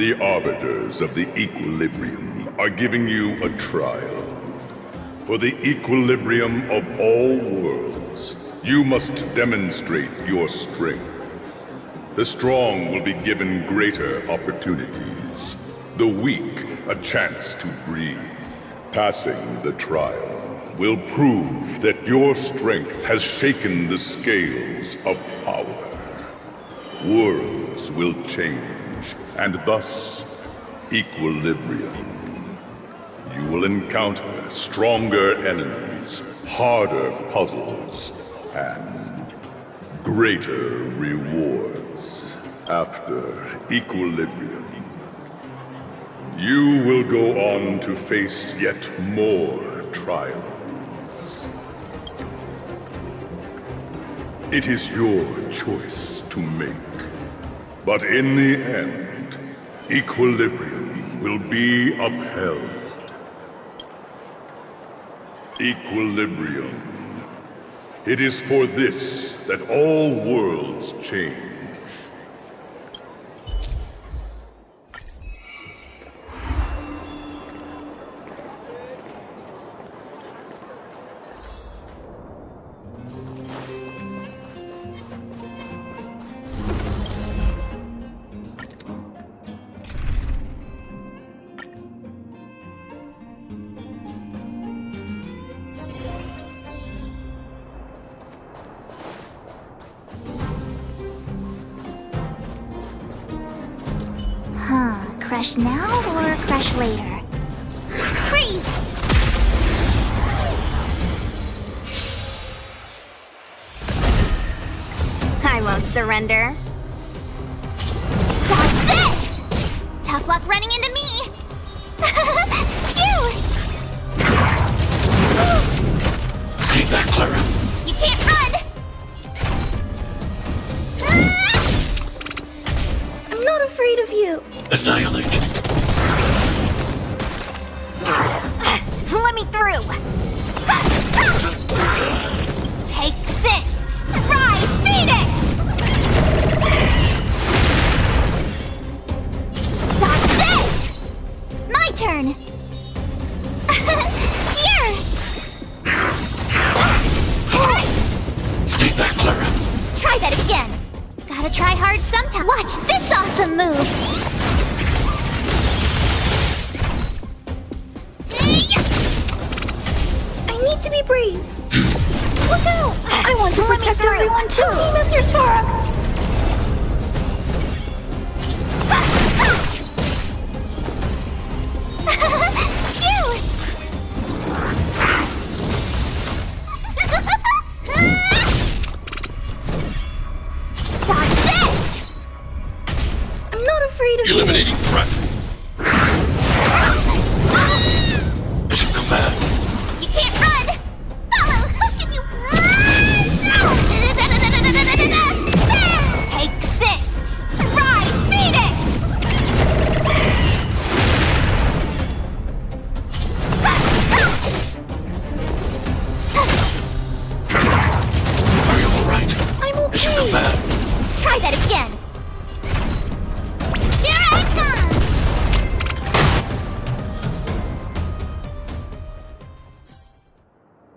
The arbiters of the equilibrium are giving you a trial. For the equilibrium of all worlds, you must demonstrate your strength. The strong will be given greater opportunities. The weak, a chance to breathe. Passing the trial will prove that your strength has shaken the scales of power. Worlds will change, and thus, equilibrium. You will encounter stronger enemies, harder puzzles, and greater rewards. After equilibrium, you will go on to face yet more trials. It is your choice to make. But in the end, equilibrium will be upheld. Equilibrium. It is for this that all worlds change. Crash now or crash later? Freeze! I won't surrender. Watch this! Tough luck running into me! Phew! Stay back, Clara. You can't run! I'm not afraid of you. Annihilate. Let me through. Take this! Rise, Phoenix! Dodge this! My turn! Here! Stay back, Clara. Try that again. Gotta try hard sometime. Watch this awesome move! I need to be brave. Look out! I want to protect everyone too! Mr. Sora! Dodge this! I'm not afraid of you. Eliminating threat. Mission command. You can't run! Follow! How can you... Take this! Rise, Phoenix! Are you alright? I'm okay. Mission command. Try that again. Here I come!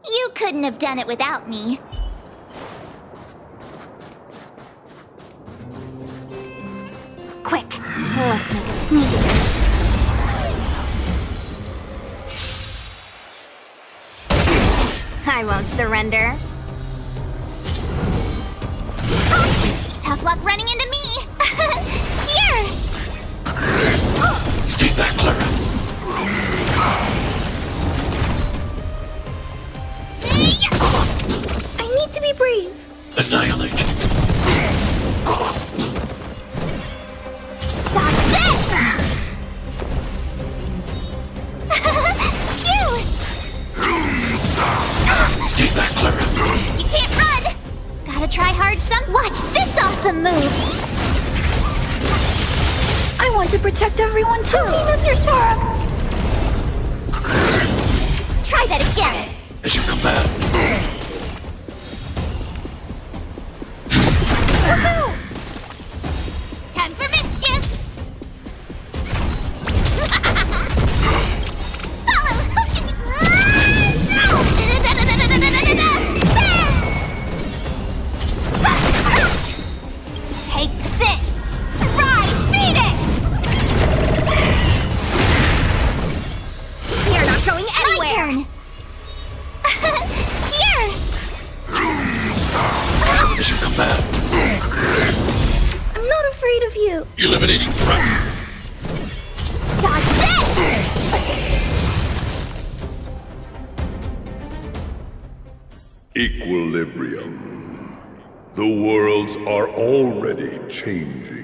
You couldn't have done it without me. Quick, let's make a sneak attack. I won't surrender. Tough luck running into me! Here! Stay back, Clara. I need to be brave. Annihilate. Dodge this! Phew! Stay back, Clara. You can't run! Gotta try hard some. Watch this awesome move! I want to protect everyone too! Mr. Sora! Try that again! Mission command. Time for mischief! come back. I'm not afraid of you. Eliminating threat. Dodge this! Equilibrium. The worlds are already changing.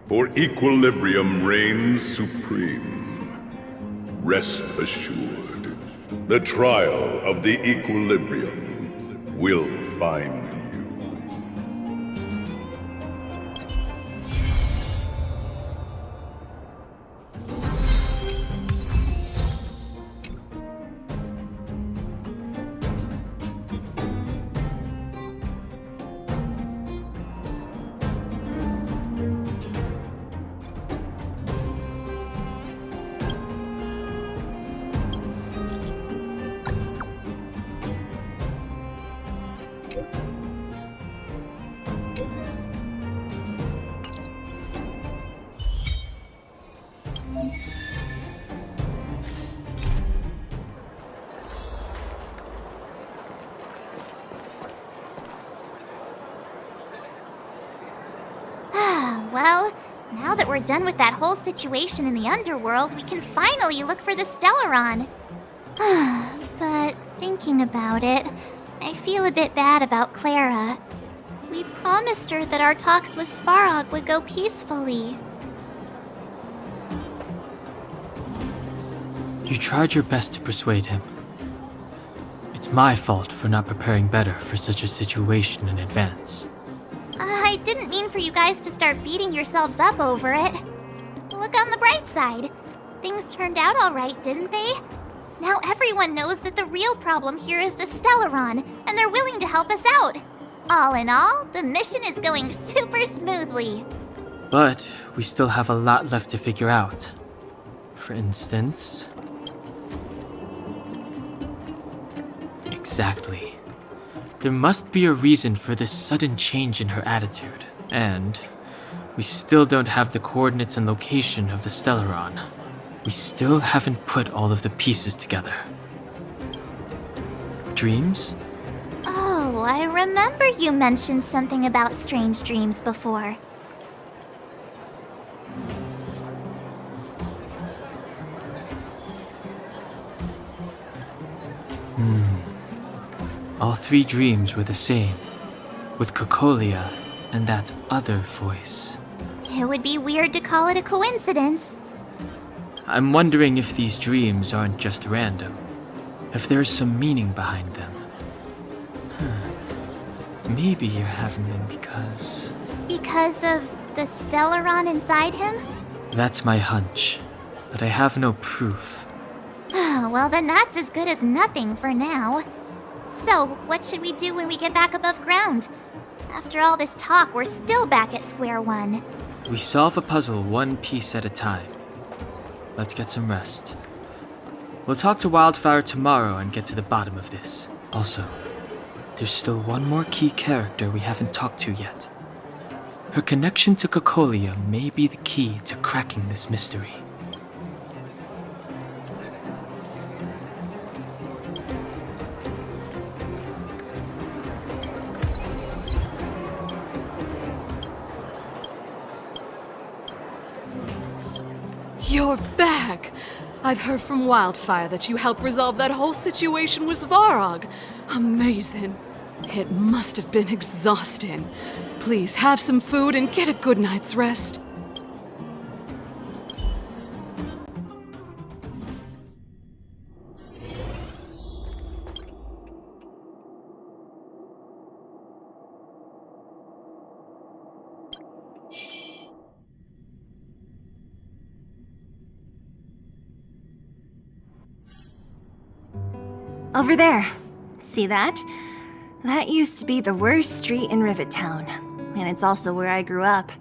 For equilibrium reigns supreme. Rest assured, the trial of the equilibrium will find you. Well, now that we're done with that whole situation in the underworld, we can finally look for the Stellaron. But thinking about it, I feel a bit bad about Clara. We promised her that our talks with Svarog would go peacefully. You tried your best to persuade him. It's my fault for not preparing better for such a situation in advance. I didn't mean for you guys to start beating yourselves up over it. Look on the bright side. Things turned out all right, didn't they? Now everyone knows that the real problem here is the Stellaron, and they're willing to help us out. All in all, the mission is going super smoothly. But we still have a lot left to figure out. For instance... Exactly. There must be a reason for this sudden change in her attitude. And we still don't have the coordinates and location of the Stellaron. We still haven't put all of the pieces together. Dreams? Oh, I remember you mentioned something about strange dreams before. All three dreams were the same, with Cocolia and that other voice. It would be weird to call it a coincidence. I'm wondering if these dreams aren't just random, if there's some meaning behind them. Maybe you're having them because... Because of the Stellaron inside him? That's my hunch, but I have no proof. Well, then that's as good as nothing for now. So, what should we do when we get back above ground? After all this talk, we're still back at square one. We solve a puzzle one piece at a time. Let's get some rest. We'll talk to Wildfire tomorrow and get to the bottom of this. Also, there's still one more key character we haven't talked to yet. Her connection to Cocolia may be the key to cracking this mystery. You're back! I've heard from Wildfire that you helped resolve that whole situation with Svarog. Amazing. It must have been exhausting. Please have some food and get a good night's rest. Over there. See that? That used to be the worst street in Rivet Town, and it's also where I grew up.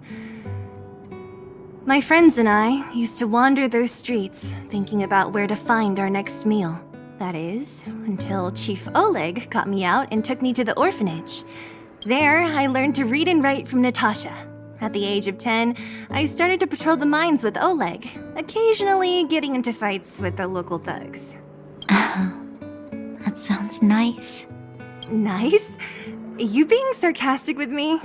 My friends and I used to wander those streets, thinking about where to find our next meal. That is, until Chief Oleg got me out and took me to the orphanage. There, I learned to read and write from Natasha. At the age of 10, I started to patrol the mines with Oleg, occasionally getting into fights with the local thugs. That sounds nice. Nice? You being sarcastic with me?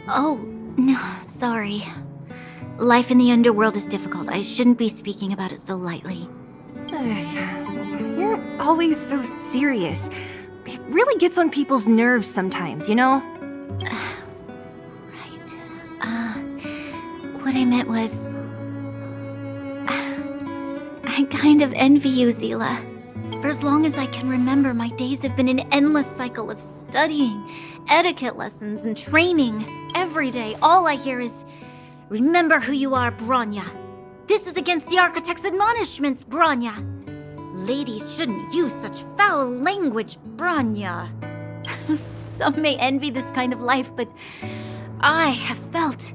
Oh, no, sorry. Life in the underworld is difficult. I shouldn't be speaking about it so lightly. You're always so serious. It really gets on people's nerves sometimes, you know? Right. What I meant was... I kind of envy you, Zila. For as long as I can remember, my days have been an endless cycle of studying, etiquette lessons, and training. Every day, all I hear is, "Remember who you are, Bronya. This is against the Architect's admonishments, Bronya. Ladies shouldn't use such foul language, Bronya." Some may envy this kind of life, but I have felt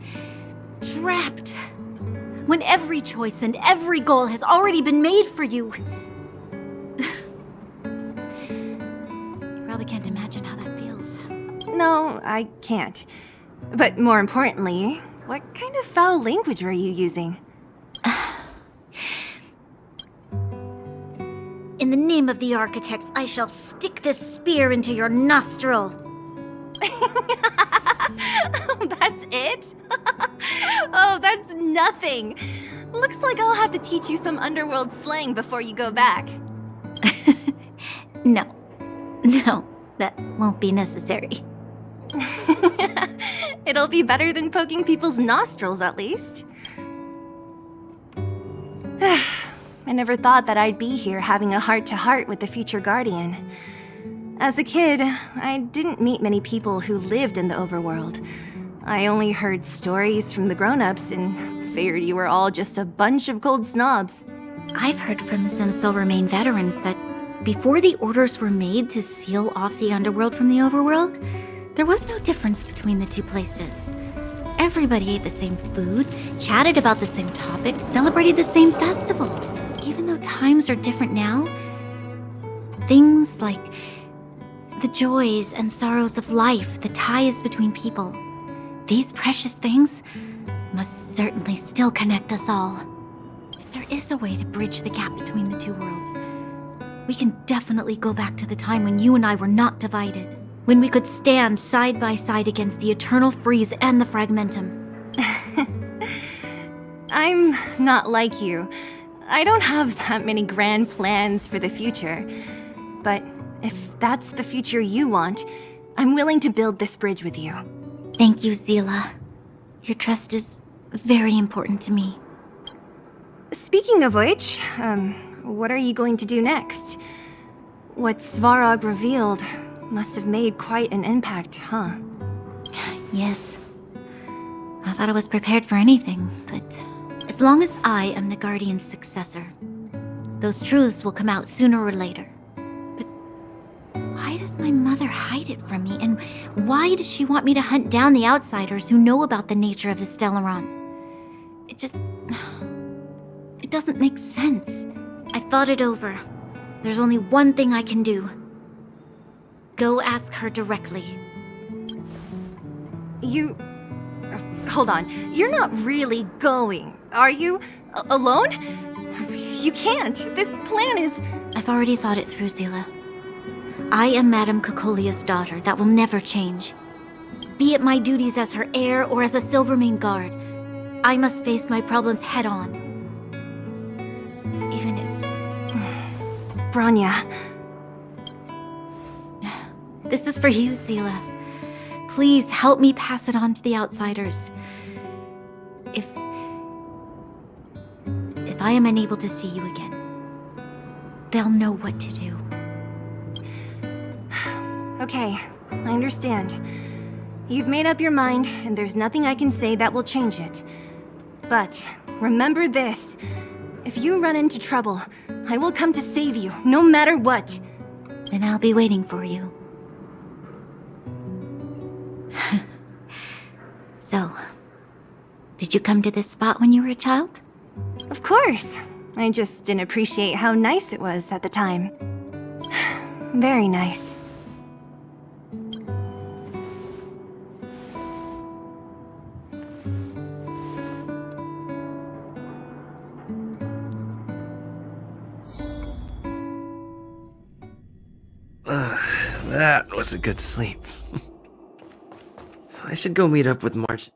trapped. When every choice and every goal has already been made for you. You probably can't imagine how that feels. No, I can't. But more importantly, what kind of foul language were you using? In the name of the Architects, I shall stick this spear into your nostril. That's it? Oh, that's nothing. Looks like I'll have to teach you some underworld slang before you go back. No, that won't be necessary. It'll be better than poking people's nostrils, at least. I never thought that I'd be here having a heart-to-heart with the future Guardian. As a kid, I didn't meet many people who lived in the overworld. I only heard stories from the grown-ups and figured you were all just a bunch of cold snobs. I've heard from some Silvermane veterans that before the orders were made to seal off the underworld from the overworld, there was no difference between the two places. Everybody ate the same food, chatted about the same topics, celebrated the same festivals. Even though times are different now, things like the joys and sorrows of life, the ties between people, these precious things must certainly still connect us all. If there is a way to bridge the gap between the two worlds, we can definitely go back to the time when you and I were not divided, when we could stand side by side against the Eternal Freeze and the Fragmentum. I'm not like you. I don't have that many grand plans for the future. But if that's the future you want, I'm willing to build this bridge with you. Thank you, Zila. Your trust is very important to me. Speaking of which, what are you going to do next? What Svarog revealed must have made quite an impact, huh? Yes. I thought I was prepared for anything, but as long as I am the Guardian's successor, those truths will come out sooner or later. But why does my mother hide it from me, and why does she want me to hunt down the outsiders who know about the nature of the Stellaron? It doesn't make sense. I thought it over. There's only one thing I can do. Go ask her directly. Hold on. You're not really going, are you? Alone? You can't. This plan is... I've already thought it through, Zila. I am Madame Cocolia's daughter. That will never change. Be it my duties as her heir or as a Silvermane guard, I must face my problems head on. Even if... Bronya. This is for you, Zila. Please help me pass it on to the outsiders. If I am unable to see you again, they'll know what to do. Okay, I understand. You've made up your mind, and there's nothing I can say that will change it. But remember this. If you run into trouble, I will come to save you, no matter what. Then I'll be waiting for you. So, did you come to this spot when you were a child? Of course. I just didn't appreciate how nice it was at the time. Very nice. That was a good sleep. I should go meet up with March.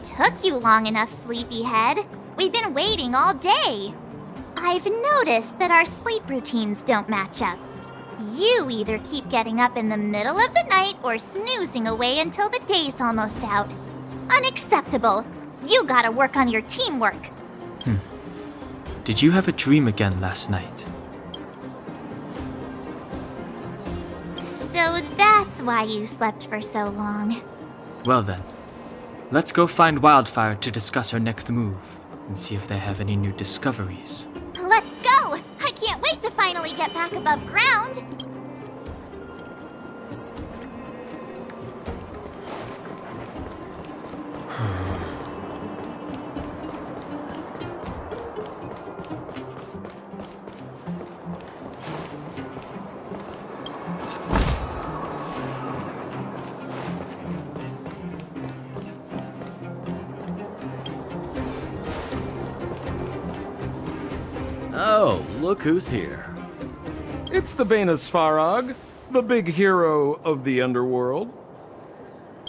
Took you long enough, sleepyhead. We've been waiting all day. I've noticed that our sleep routines don't match up. You either keep getting up in the middle of the night or snoozing away until the day's almost out. Unacceptable. You gotta work on your teamwork. Did you have a dream again last night? So that's why you slept for so long. Well then, let's go find Wildfire to discuss our next move and see if they have any new discoveries. Let's go! I can't wait to finally get back above ground! Oh, look who's here. It's the Bane of Svarog, the big hero of the underworld.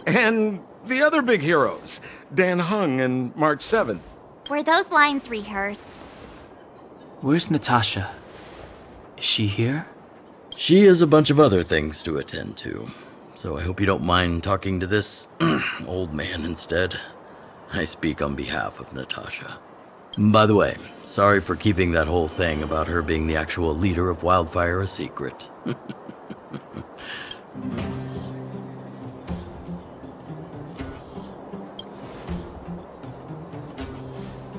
And the other big heroes, Dan Hung and March 7th. Were those lines rehearsed? Where's Natasha? Is she here? She has a bunch of other things to attend to, so I hope you don't mind talking to this old man instead. I speak on behalf of Natasha. By the way, sorry for keeping that whole thing about her being the actual leader of Wildfire a secret.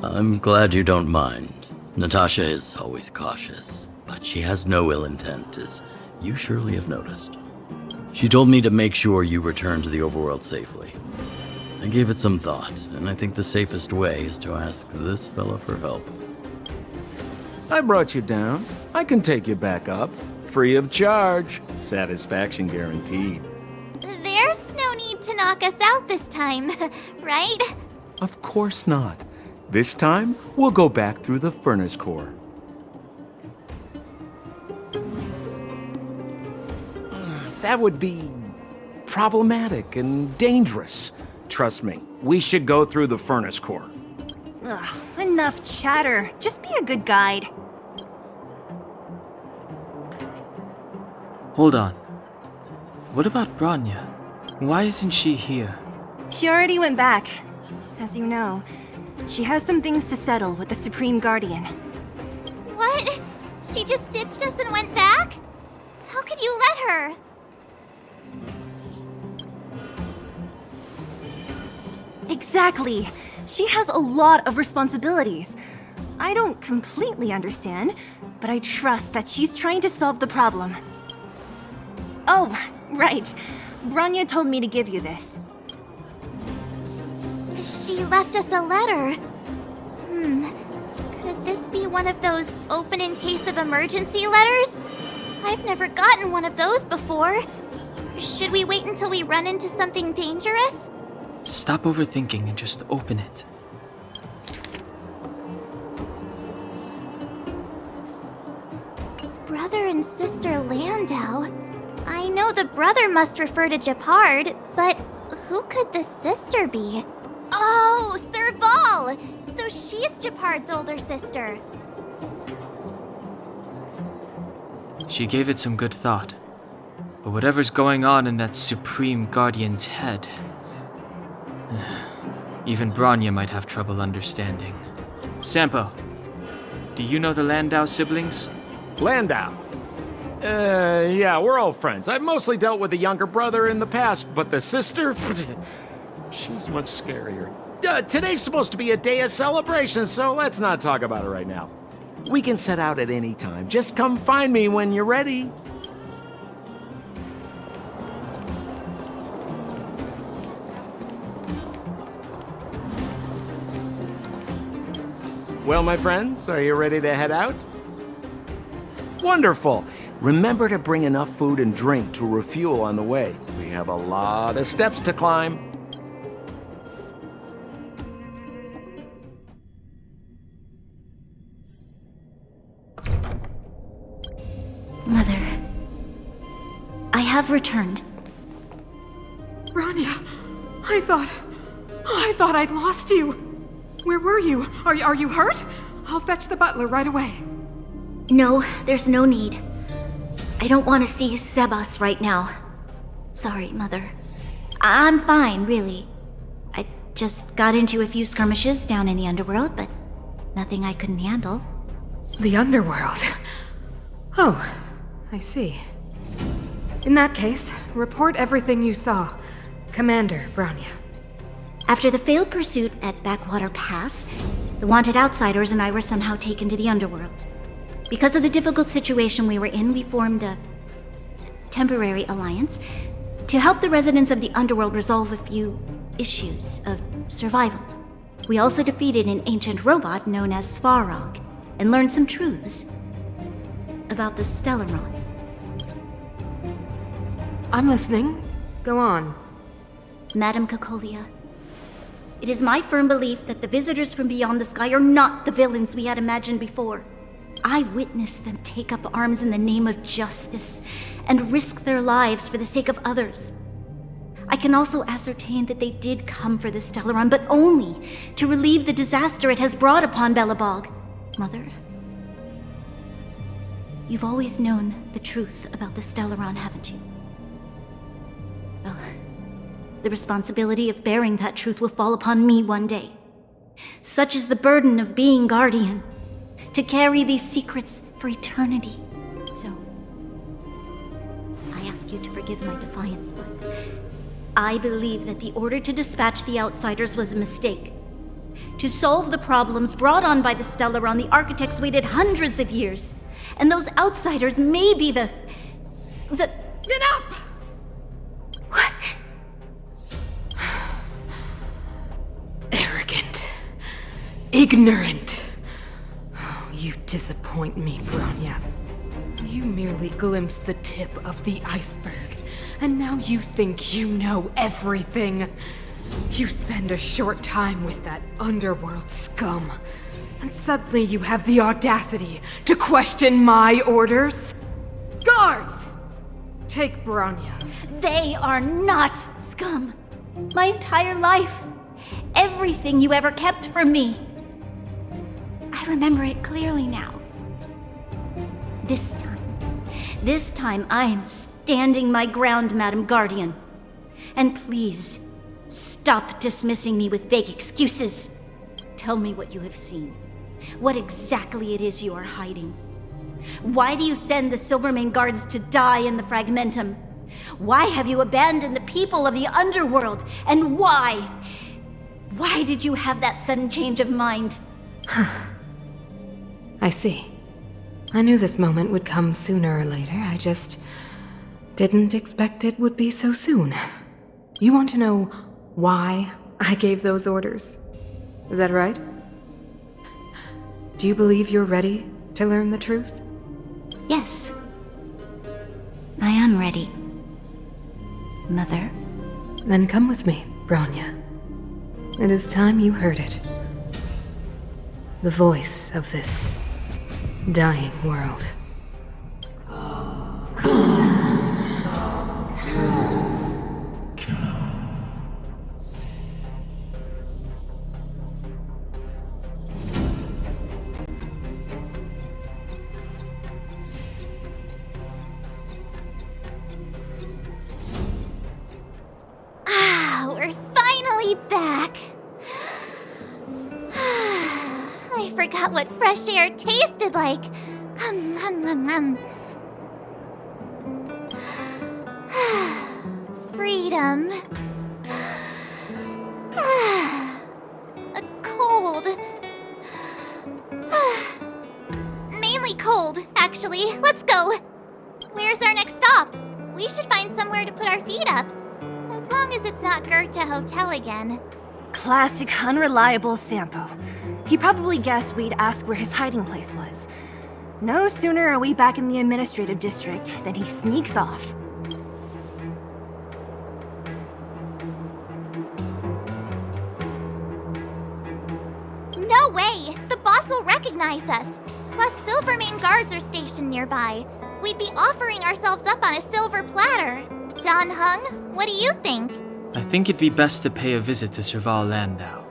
I'm glad you don't mind. Natasha is always cautious, but she has no ill intent, as you surely have noticed. She told me to make sure you return to the overworld safely. I gave it some thought, and I think the safest way is to ask this fella for help. I brought you down. I can take you back up. Free of charge. Satisfaction guaranteed. There's no need to knock us out this time, right? Of course not. This time, we'll go back through the furnace core. That would be problematic and dangerous. Trust me, we should go through the furnace core. Ugh, enough chatter. Just be a good guide. Hold on. What about Branya? Why isn't she here? She already went back. As you know, she has some things to settle with the Supreme Guardian. What? She just ditched us and went back? How could you let her? Exactly. She has a lot of responsibilities. I don't completely understand, but I trust that she's trying to solve the problem. Oh, right. Branya told me to give you this. She left us a letter. Could this be one of those open in case of emergency letters? I've never gotten one of those before. Should we wait until we run into something dangerous? Stop overthinking and just open it. Brother and sister Landau. I know the brother must refer to Japard, but who could the sister be? Oh, Serval! So she's Japard's older sister. She gave it some good thought. But whatever's going on in that Supreme Guardian's head, even Branya might have trouble understanding. Sampo, do you know the Landau siblings? Landau. Yeah, we're all friends. I've mostly dealt with the younger brother in the past, but the sister, she's much scarier. Today's supposed to be a day of celebration, so let's not talk about it right now. We can set out at any time. Just come find me when you're ready. Well, my friends, are you ready to head out? Wonderful. Remember to bring enough food and drink to refuel on the way. We have a lot of steps to climb. have returned. Bronya, I thought I'd lost you. Where were you? Are you hurt? I'll fetch the butler right away. No, there's no need. I don't want to see Sebas right now. Sorry, Mother. I'm fine, really. I just got into a few skirmishes down in the underworld, but nothing I couldn't handle. The underworld. Oh, I see. In that case, report everything you saw. Commander Bronya. After the failed pursuit at Backwater Pass, the wanted outsiders and I were somehow taken to the underworld. Because of the difficult situation we were in, we formed a temporary alliance to help the residents of the underworld resolve a few issues of survival. We also defeated an ancient robot known as Svarog and learned some truths about the Stellaron. I'm listening. Go on. Madam Cocolia, it is my firm belief that the visitors from beyond the sky are not the villains we had imagined before. I witnessed them take up arms in the name of justice and risk their lives for the sake of others. I can also ascertain that they did come for the Stellaron, but only to relieve the disaster it has brought upon Belobog. Mother, you've always known the truth about the Stellaron, haven't you? Well, the responsibility of bearing that truth will fall upon me one day. Such is the burden of being guardian, to carry these secrets for eternity. So, I ask you to forgive my defiance, but I believe that the order to dispatch the outsiders was a mistake. To solve the problems brought on by the Stellaron, the architects waited hundreds of years, and those outsiders may be the... Enough! What? Arrogant. Ignorant. Oh, you disappoint me, Bronya. You merely glimpsed the tip of the iceberg, and now you think you know everything. You spend a short time with that underworld scum, and suddenly you have the audacity to question my orders? Guards! Take Bronya. They are not scum. My entire life, everything you ever kept from me. I remember it clearly now. This time I am standing my ground, Madam Guardian. And please, stop dismissing me with vague excuses. Tell me what you have seen. What exactly it is you are hiding. Why do you send the Silvermane guards to die in the Fragmentum? Why have you abandoned the people of the underworld? And why? Why did you have that sudden change of mind? I see. I knew this moment would come sooner or later. I just didn't expect it would be so soon. You want to know why I gave those orders? Is that right? Do you believe you're ready to learn the truth? Yes. I am ready. Mother. Then come with me, Bronya. It is time you heard it. The voice of this dying world. We're finally back. I forgot what fresh air tasted like. Freedom. A cold. Mainly cold, actually. Let's go. Where's our next stop? We should find somewhere to put our feet up. As long as it's not Goethe Hotel again. Classic unreliable Sampo. He probably guessed we'd ask where his hiding place was. No sooner are we back in the administrative district than he sneaks off. No way! The boss will recognize us. Plus, Silvermane guards are stationed nearby. we'd be offering ourselves up on a silver platter. Don Hung, what do you think? I think it'd be best to pay a visit to Serval Landau.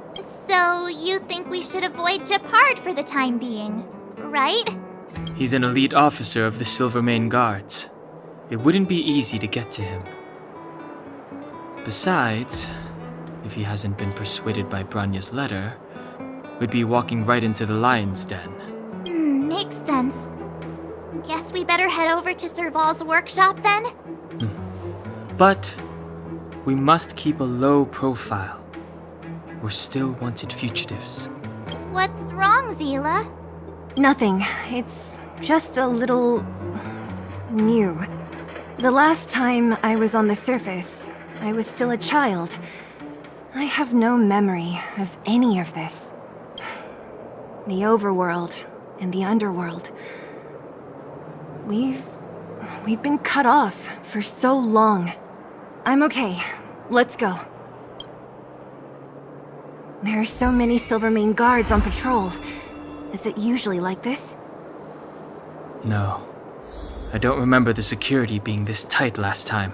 So, you think we should avoid Japard for the time being, right? He's an elite officer of the Silvermane Guards. It wouldn't be easy to get to him. Besides, if he hasn't been persuaded by Branya's letter, we'd be walking right into the lion's den. Makes sense. Guess we better head over to Serval's workshop then? But we must keep a low profile. We're still wanted fugitives. What's wrong, Zila? Nothing. It's just a little new. The last time I was on the surface, I was still a child. I have no memory of any of this. The overworld and the underworld. We've been cut off for so long. I'm okay. Let's go. There are so many Silvermane guards on patrol. Is it usually like this? No. I don't remember the security being this tight last time.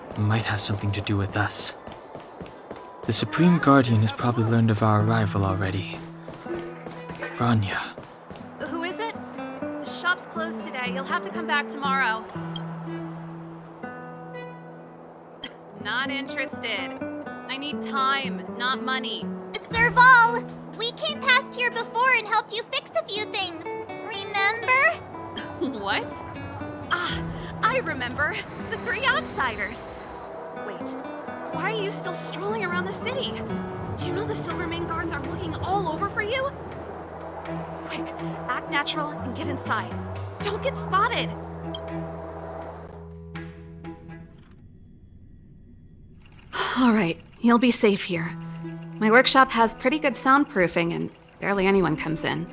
It might have something to do with us. The Supreme Guardian has probably learned of our arrival already. Branya. Who is it? The shop's closed today. You'll have to come back tomorrow. Not interested. I need time, not money. Serval! We came past here before and helped you fix a few things. Remember? What? Ah, I remember. The three outsiders. Wait, why are you still strolling around the city? Do you know the Silvermane guards are looking all over for you? Quick, act natural and get inside. Don't get spotted. All right, you'll be safe here. My workshop has pretty good soundproofing and barely anyone comes in.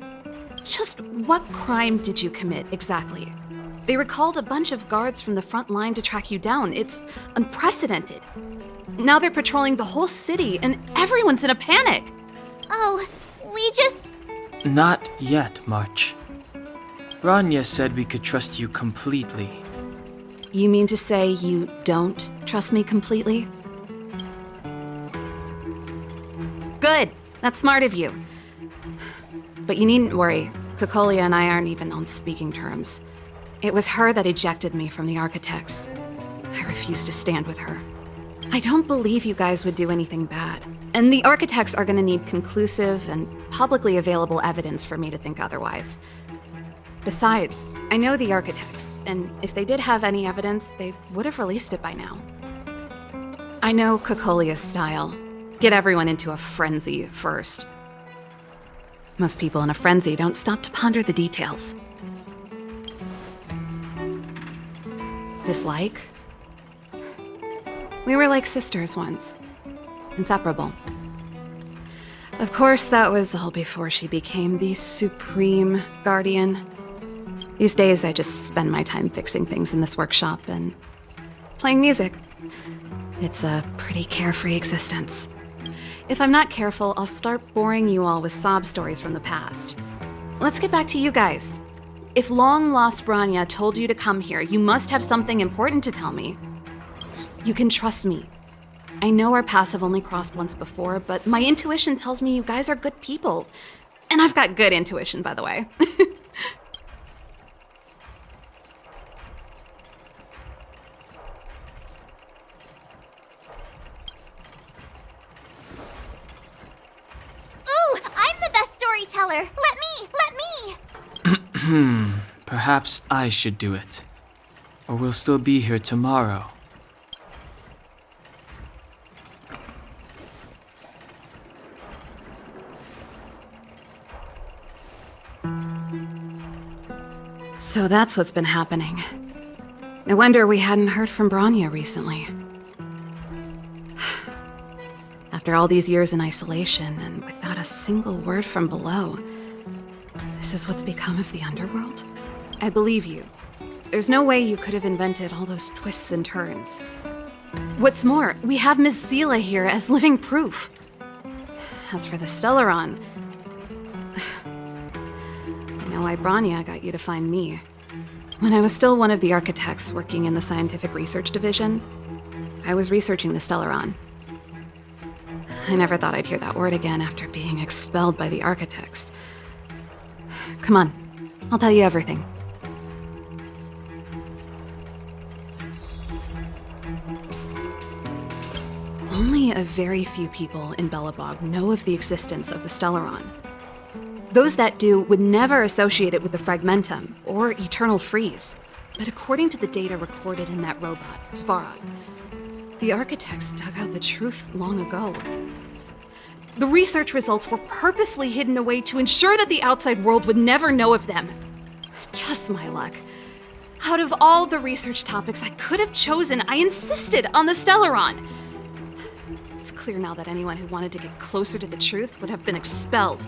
Just what crime did you commit exactly? They recalled a bunch of guards from the front line to track you down. It's unprecedented. Now they're patrolling the whole city and everyone's in a panic. Oh, we just... Not yet, March. Branya said we could trust you completely. You mean to say you don't trust me completely? Good. That's smart of you. But you needn't worry. Kokolia and I aren't even on speaking terms. It was her that ejected me from the Architects. I refuse to stand with her. I don't believe you guys would do anything bad. And the Architects are gonna need conclusive and publicly available evidence for me to think otherwise. Besides, I know the Architects, and if they did have any evidence, they would have released it by now. I know Kokolia's style. Get everyone into a frenzy first. Most people in a frenzy don't stop to ponder the details. Dislike? We were like sisters once. Inseparable. Of course, that was all before she became the Supreme Guardian. These days, I just spend my time fixing things in this workshop and playing music. It's a pretty carefree existence. If I'm not careful, I'll start boring you all with sob stories from the past. Let's get back to you guys. If long-lost Branya told you to come here, you must have something important to tell me. You can trust me. I know our paths have only crossed once before, but my intuition tells me you guys are good people. And I've got good intuition, by the way. Ooh, I'm the best storyteller! Let me! Perhaps I should do it. Or we'll still be here tomorrow. So that's what's been happening. No wonder we hadn't heard from Branya recently. After all these years in isolation and without a single word from below, this is what's become of the underworld? I believe you. There's no way you could have invented all those twists and turns. What's more, we have Miss Zila here as living proof. As for the Stellaron, I know why Branya got you to find me. When I was still one of the architects working in the scientific research division, I was researching the Stellaron. I never thought I'd hear that word again after being expelled by the architects. Come on, I'll tell you everything. Only a very few people in Belobog know of the existence of the Stellaron. Those that do would never associate it with the Fragmentum or Eternal Freeze. But according to the data recorded in that robot, Svarog, the architects dug out the truth long ago. The research results were purposely hidden away to ensure that the outside world would never know of them. Just my luck. Out of all the research topics I could have chosen, I insisted on the Stellaron. It's clear now that anyone who wanted to get closer to the truth would have been expelled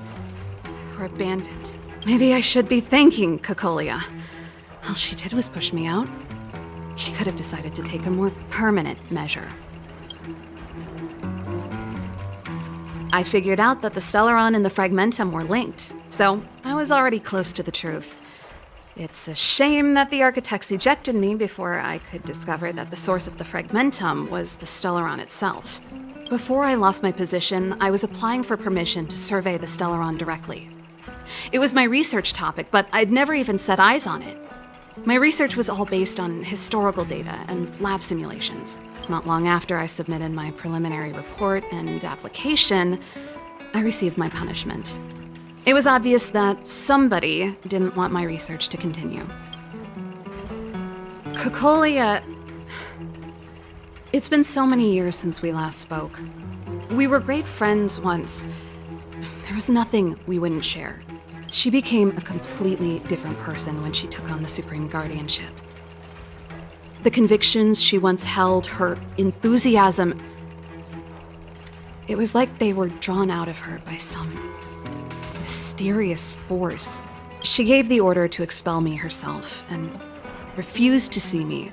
or abandoned. Maybe I should be thanking Cocolia. All she did was push me out. She could have decided to take a more permanent measure. I figured out that the Stellaron and the Fragmentum were linked, so I was already close to the truth. It's a shame that the architects ejected me before I could discover that the source of the Fragmentum was the Stellaron itself. Before I lost my position, I was applying for permission to survey the Stellaron directly. It was my research topic, but I'd never even set eyes on it. My research was all based on historical data and lab simulations. Not long after I submitted my preliminary report and application, I received my punishment. It was obvious that somebody didn't want my research to continue. Cocolia... It's been so many years since we last spoke. We were great friends once. There was nothing we wouldn't share. She became a completely different person when she took on the Supreme Guardianship. The convictions she once held, her enthusiasm, it was like they were drawn out of her by some mysterious force. She gave the order to expel me herself and refused to see me.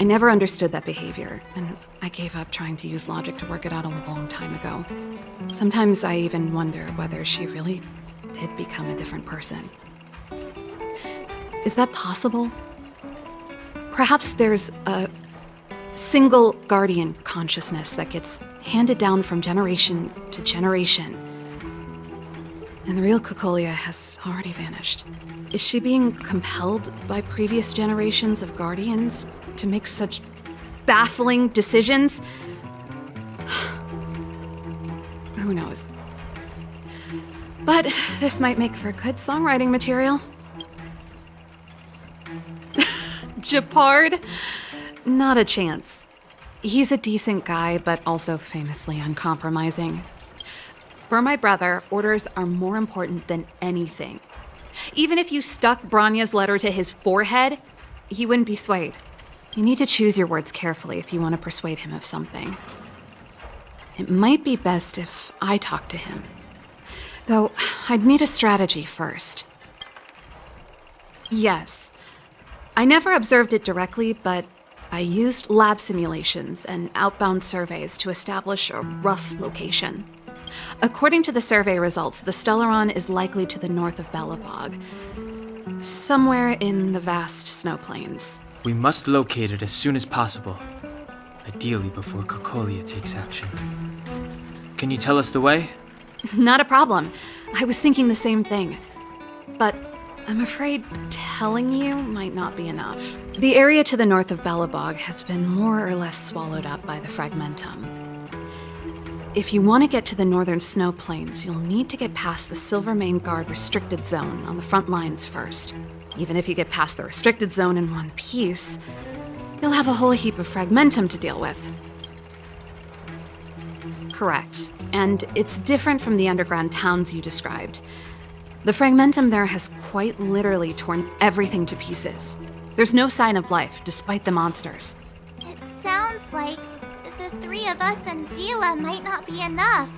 I never understood that behavior, and I gave up trying to use logic to work it out a long time ago. Sometimes I even wonder whether she really did become a different person. Is that possible? Perhaps there's a single guardian consciousness that gets handed down from generation to generation, and the real Cocolia has already vanished. Is she being compelled by previous generations of guardians to make such baffling decisions? Who knows? But this might make for good songwriting material. Japard? Not a chance. He's a decent guy, but also famously uncompromising. For my brother, orders are more important than anything. Even if you stuck Branya's letter to his forehead, he wouldn't be swayed. You need to choose your words carefully if you want to persuade him of something. It might be best if I talk to him. Though, I'd need a strategy first. Yes. I never observed it directly, but I used lab simulations and outbound surveys to establish a rough location. According to the survey results, the Stellaron is likely to the north of Belobog, somewhere in the vast snow plains. We must locate it as soon as possible, ideally before Cocolia takes action. Can you tell us the way? Not a problem. I was thinking the same thing. But I'm afraid telling you might not be enough. The area to the north of Belobog has been more or less swallowed up by the Fragmentum. If you want to get to the northern snow plains, you'll need to get past the Silvermane Guard restricted zone on the front lines first. Even if you get past the restricted zone in one piece, you'll have a whole heap of Fragmentum to deal with. Correct. And it's different from the underground towns you described. The Fragmentum there has quite literally torn everything to pieces. There's no sign of life, despite the monsters. It sounds like the three of us and Zila might not be enough.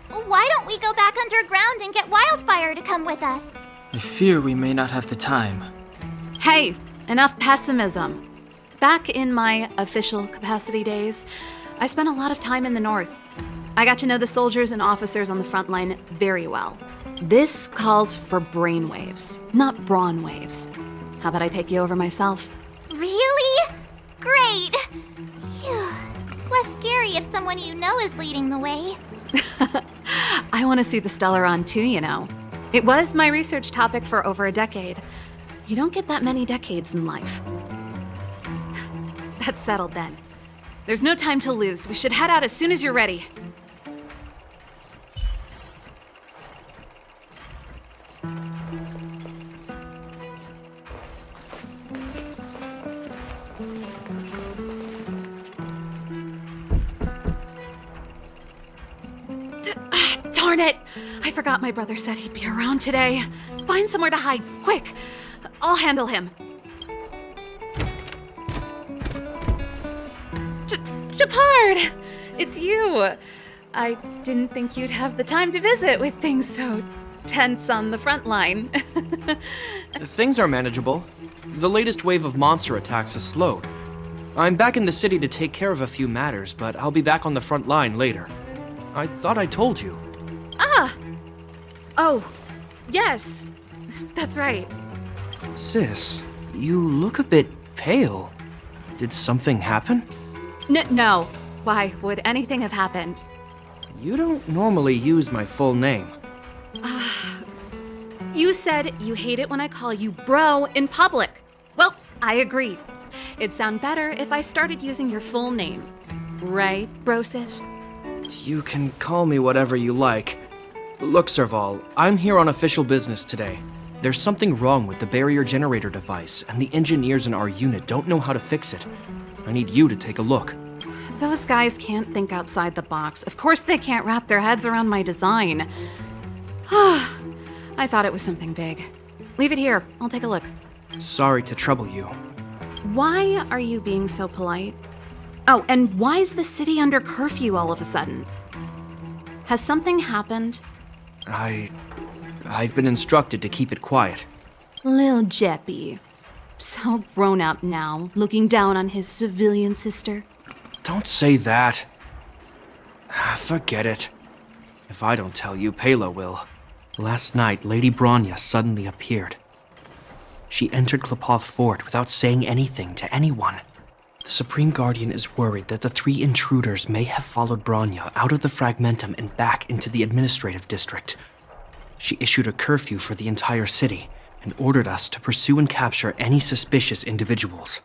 Why don't we go back underground and get Wildfire to come with us? I fear we may not have the time. Hey, enough pessimism. Back in my official capacity days, I spent a lot of time in the north. I got to know the soldiers and officers on the front line very well. This calls for brainwaves, not brawn waves. How about I take you over myself? Really? Great! Phew. It's less scary if someone you know is leading the way. I want to see the Stellaron too, you know. It was my research topic for over a decade. You don't get that many decades in life. That's settled then. There's no time to lose. We should head out as soon as you're ready. Darn it! I forgot my brother said he'd be around today. Find somewhere to hide, quick! I'll handle him. Shepard! It's you! I didn't think you'd have the time to visit with things so tense on the front line. Things are manageable. The latest wave of monster attacks has slowed. I'm back in the city to take care of a few matters, but I'll be back on the front line later. I thought I told you. Ah! Oh, yes. That's right. Sis, you look a bit pale. Did something happen? No. Why would anything have happened? You don't normally use my full name. You said you hate it when I call you bro in public. Well, I agreed. It'd sound better if I started using your full name. Right, Brosif? You can call me whatever you like. Look, Serval, I'm here on official business today. There's something wrong with the barrier generator device, and the engineers in our unit don't know how to fix it. I need you to take a look. Those guys can't think outside the box. Of course they can't wrap their heads around my design. I thought it was something big. Leave it here. I'll take a look. Sorry to trouble you. Why are you being so polite? Oh, and why is the city under curfew all of a sudden? Has something happened? I've been instructed to keep it quiet. Lil Jeppy. So grown up now, looking down on his civilian sister. Don't say that. Forget it. If I don't tell you, Pela will. Last night, Lady Bronya suddenly appeared. She entered Klepoth Fort without saying anything to anyone. The Supreme Guardian is worried that the 3 intruders may have followed Bronya out of the Fragmentum and back into the administrative district. She issued a curfew for the entire city and ordered us to pursue and capture any suspicious individuals.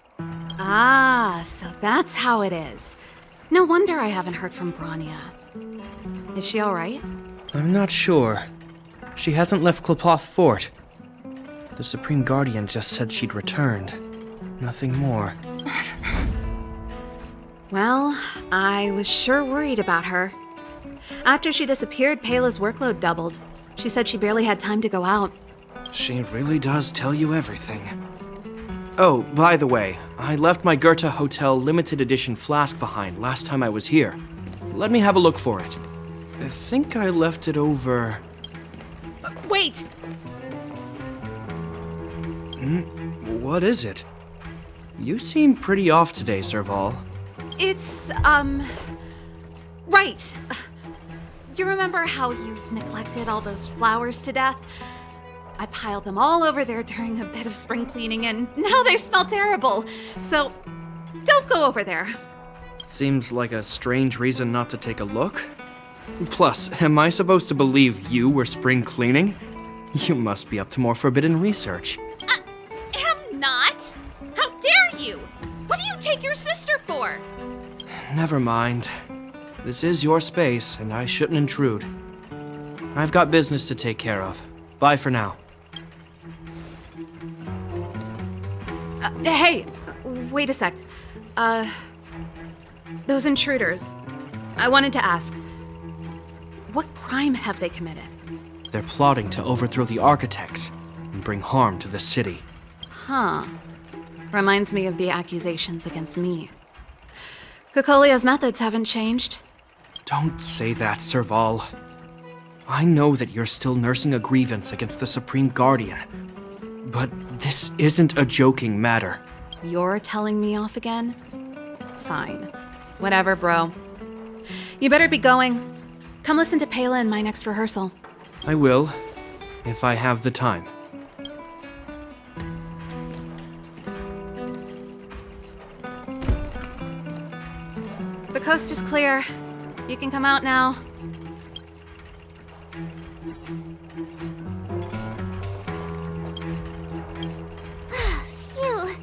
Ah, so that's how it is. No wonder I haven't heard from Bronya. Is she all right? I'm not sure. She hasn't left Klepoth Fort. The Supreme Guardian just said she'd returned. Nothing more. Well, I was sure worried about her. After she disappeared, Pela's workload doubled. She said she barely had time to go out. She really does tell you everything. Oh, by the way, I left my Goethe Hotel limited edition flask behind last time I was here. Let me have a look for it. I think I left it over... Wait! What is it? You seem pretty off today, Serval. It's, right. You remember how you neglected all those flowers to death? I piled them all over there during a bit of spring cleaning, and now they smell terrible. So, don't go over there. Seems like a strange reason not to take a look. Plus, am I supposed to believe you were spring cleaning? You must be up to more forbidden research. Am not? How dare you? What do you take your sister for? Never mind. This is your space, and I shouldn't intrude. I've got business to take care of. Bye for now. Hey, wait a sec. Those intruders. I wanted to ask, what crime have they committed? They're plotting to overthrow the architects and bring harm to the city. Huh. Reminds me of the accusations against me. Kokolia's methods haven't changed. Don't say that, Serval. I know that you're still nursing a grievance against the Supreme Guardian, but this isn't a joking matter. You're telling me off again? Fine. Whatever, bro. You better be going. Come listen to Pela in my next rehearsal. I will. if I have the time. The coast is clear. You can come out now. Phew,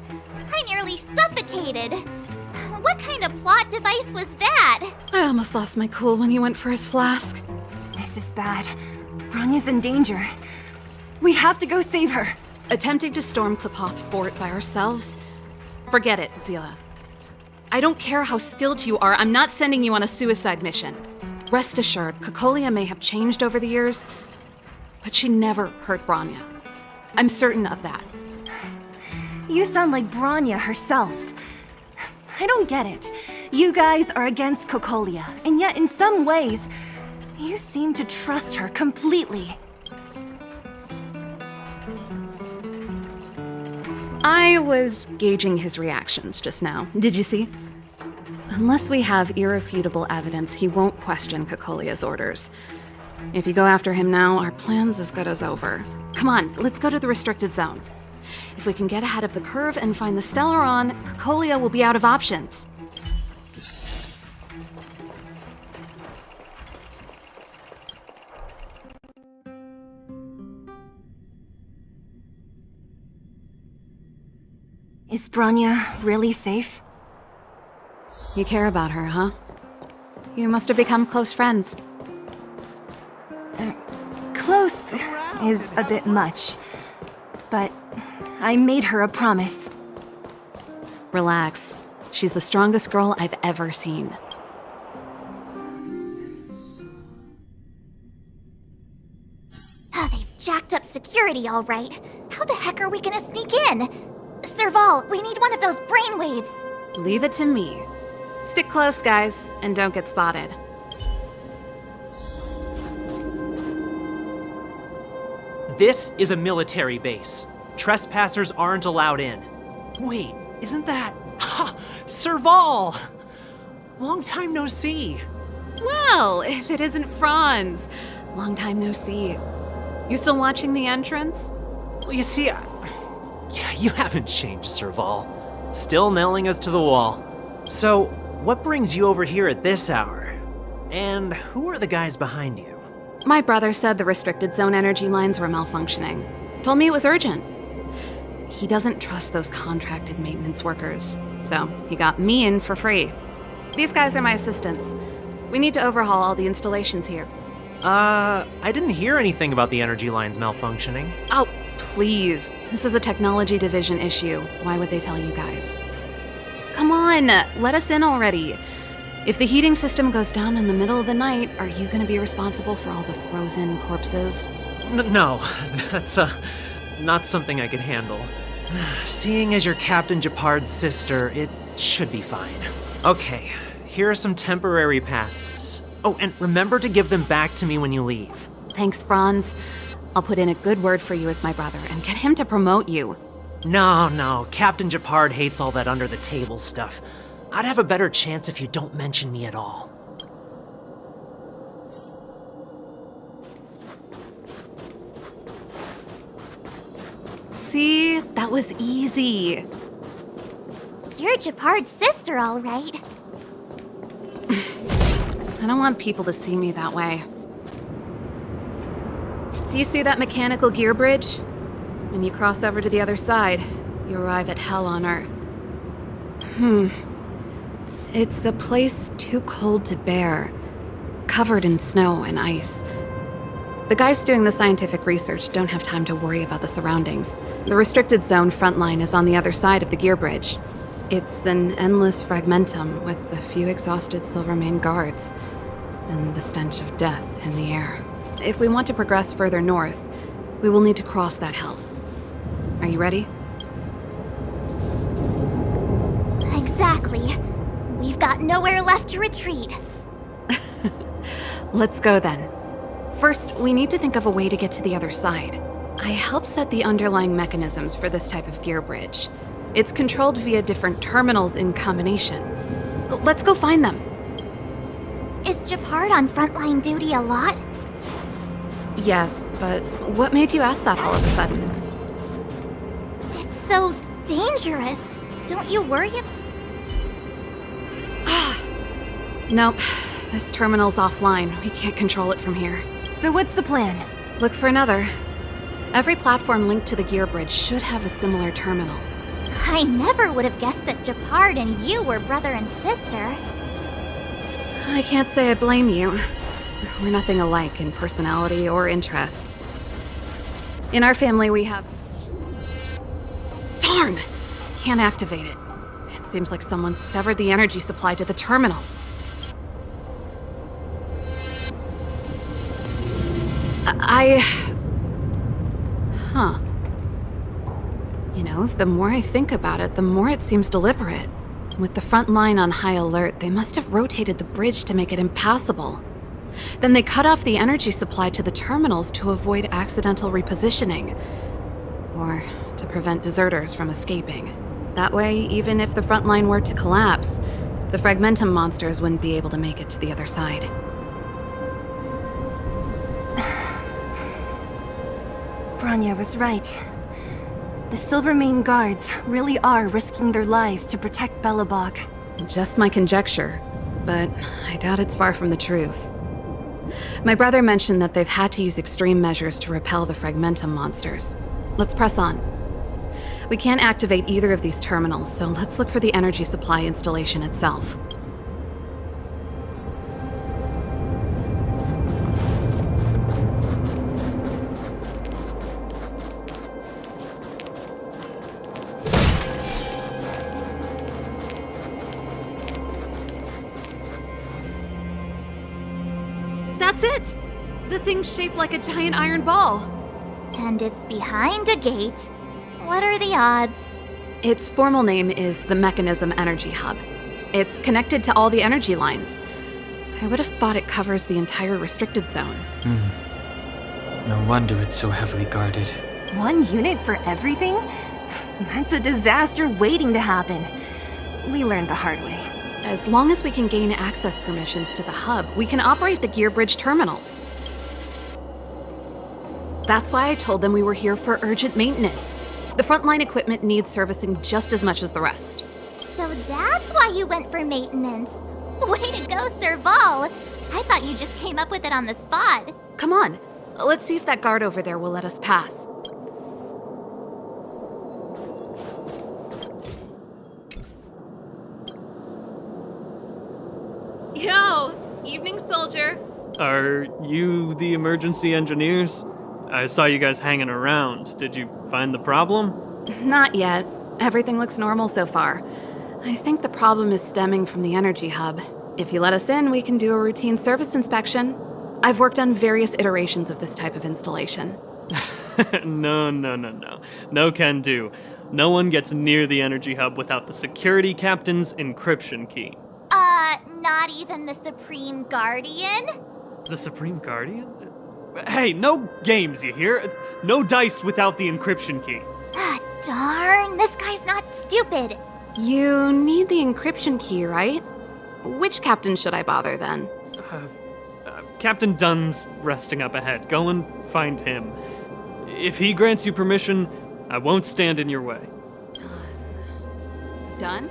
I nearly suffocated. What kind of plot device was that? I almost lost my cool when he went for his flask. This is bad. Bronya's in danger. We have to go save her. Attempting to storm Klepoth Fort by ourselves? Forget it, Zila. I don't care how skilled you are, I'm not sending you on a suicide mission. Rest assured, Cocolia may have changed over the years, but she never hurt Bronya. I'm certain of that. You sound like Bronya herself. I don't get it. You guys are against Cocolia, and yet in some ways, you seem to trust her completely. I was gauging his reactions just now. Did you see? Unless we have irrefutable evidence, he won't question Cocolia's orders. If you go after him now, our plan's as good as over. Come on, let's go to the restricted zone. If we can get ahead of the curve and find the Stellaron, Cocolia will be out of options. Is Bronya really safe? You care about her, huh? You must have become close friends. Close is a bit much, but I made her a promise. Relax. She's the strongest girl I've ever seen. Oh, they've jacked up security all right. How the heck are we gonna sneak in? Serval, we need one of those brainwaves. Leave it to me. Stick close, guys, and don't get spotted. This is a military base. Trespassers aren't allowed in. Wait, isn't that... Ha! Serval! Long time no see. Well, if it isn't Franz. Long time no see. You still watching the entrance? Well, you see, you haven't changed, Serval. Still nailing us to the wall. So, what brings you over here at this hour? And who are the guys behind you? My brother said the restricted zone energy lines were malfunctioning. Told me it was urgent. He doesn't trust those contracted maintenance workers, so he got me in for free. These guys are my assistants. We need to overhaul all the installations here. I didn't hear anything about the energy lines malfunctioning. Oh, please. This is a technology division issue. Why would they tell you guys? Come on, let us in already. If the heating system goes down in the middle of the night, are you gonna be responsible for all the frozen corpses? No, that's, not something I could handle. Seeing as you're Captain Japard's sister, it should be fine. Okay, here are some temporary passes. Oh, and remember to give them back to me when you leave. Thanks, Franz. I'll put in a good word for you with my brother and get him to promote you. No, Captain Japard hates all that under-the-table stuff. I'd have a better chance if you don't mention me at all. See? That was easy. You're Japard's sister, all right. I don't want people to see me that way. Do you see that mechanical gear bridge? When you cross over to the other side, you arrive at Hell on Earth. It's a place too cold to bear, covered in snow and ice. The guys doing the scientific research don't have time to worry about the surroundings. The restricted zone front line is on the other side of the gear bridge. It's an endless fragmentum with a few exhausted Silvermane guards, and the stench of death in the air. If we want to progress further north, we will need to cross that hell. Are you ready? Exactly. We've got nowhere left to retreat. Let's go then. First, we need to think of a way to get to the other side. I helped set the underlying mechanisms for this type of gear bridge. It's controlled via different terminals in combination. Let's go find them. Is Japard on frontline duty a lot? Yes, but what made you ask that all of a sudden? It's so dangerous. Don't you worry? Nope. This terminal's offline. We can't control it from here. So what's the plan? Look for another. Every platform linked to the gear bridge should have a similar terminal. I never would have guessed that Japard and you were brother and sister. I can't say I blame you. We're nothing alike in personality or interests. In our family, we have... Darn! Can't activate it. It seems like someone severed the energy supply to the terminals. Huh. You know, the more I think about it, the more it seems deliberate. With the front line on high alert, they must have rotated the bridge to make it impassable. Then they cut off the energy supply to the terminals to avoid accidental repositioning. Or to prevent deserters from escaping. That way, even if the front line were to collapse, the Fragmentum monsters wouldn't be able to make it to the other side. Bronya was right. The Silvermane guards really are risking their lives to protect Belobog. Just my conjecture, but I doubt it's far from the truth. My brother mentioned that they've had to use extreme measures to repel the Fragmentum monsters. Let's press on. We can't activate either of these terminals, so let's look for the energy supply installation itself. That's it! The thing's shaped like a giant iron ball. And it's behind a gate. What are the odds? Its formal name is the Mechanism Energy Hub. It's connected to all the energy lines. I would have thought it covers the entire restricted zone. No wonder it's so heavily guarded. One unit for everything? That's a disaster waiting to happen. We learned the hard way. As long as we can gain access permissions to the hub, we can operate the gear bridge terminals. That's why I told them we were here for urgent maintenance. The frontline equipment needs servicing just as much as the rest. So that's why you went for maintenance. Way to go, Serval! I thought you just came up with it on the spot. Come on, let's see if that guard over there will let us pass. Yo! Evening, soldier. Are you the emergency engineers? I saw you guys hanging around. Did you find the problem? Not yet. Everything looks normal so far. I think the problem is stemming from the energy hub. If you let us in, we can do a routine service inspection. I've worked on various iterations of this type of installation. No. No can do. No one gets near the energy hub without the security captain's encryption key. Not even the Supreme Guardian? The Supreme Guardian? Hey, no games, you hear? No dice without the encryption key. Ah, darn, this guy's not stupid. You need the encryption key, right? Which captain should I bother then? Captain Dunn's resting up ahead. Go and find him. If he grants you permission, I won't stand in your way. Done?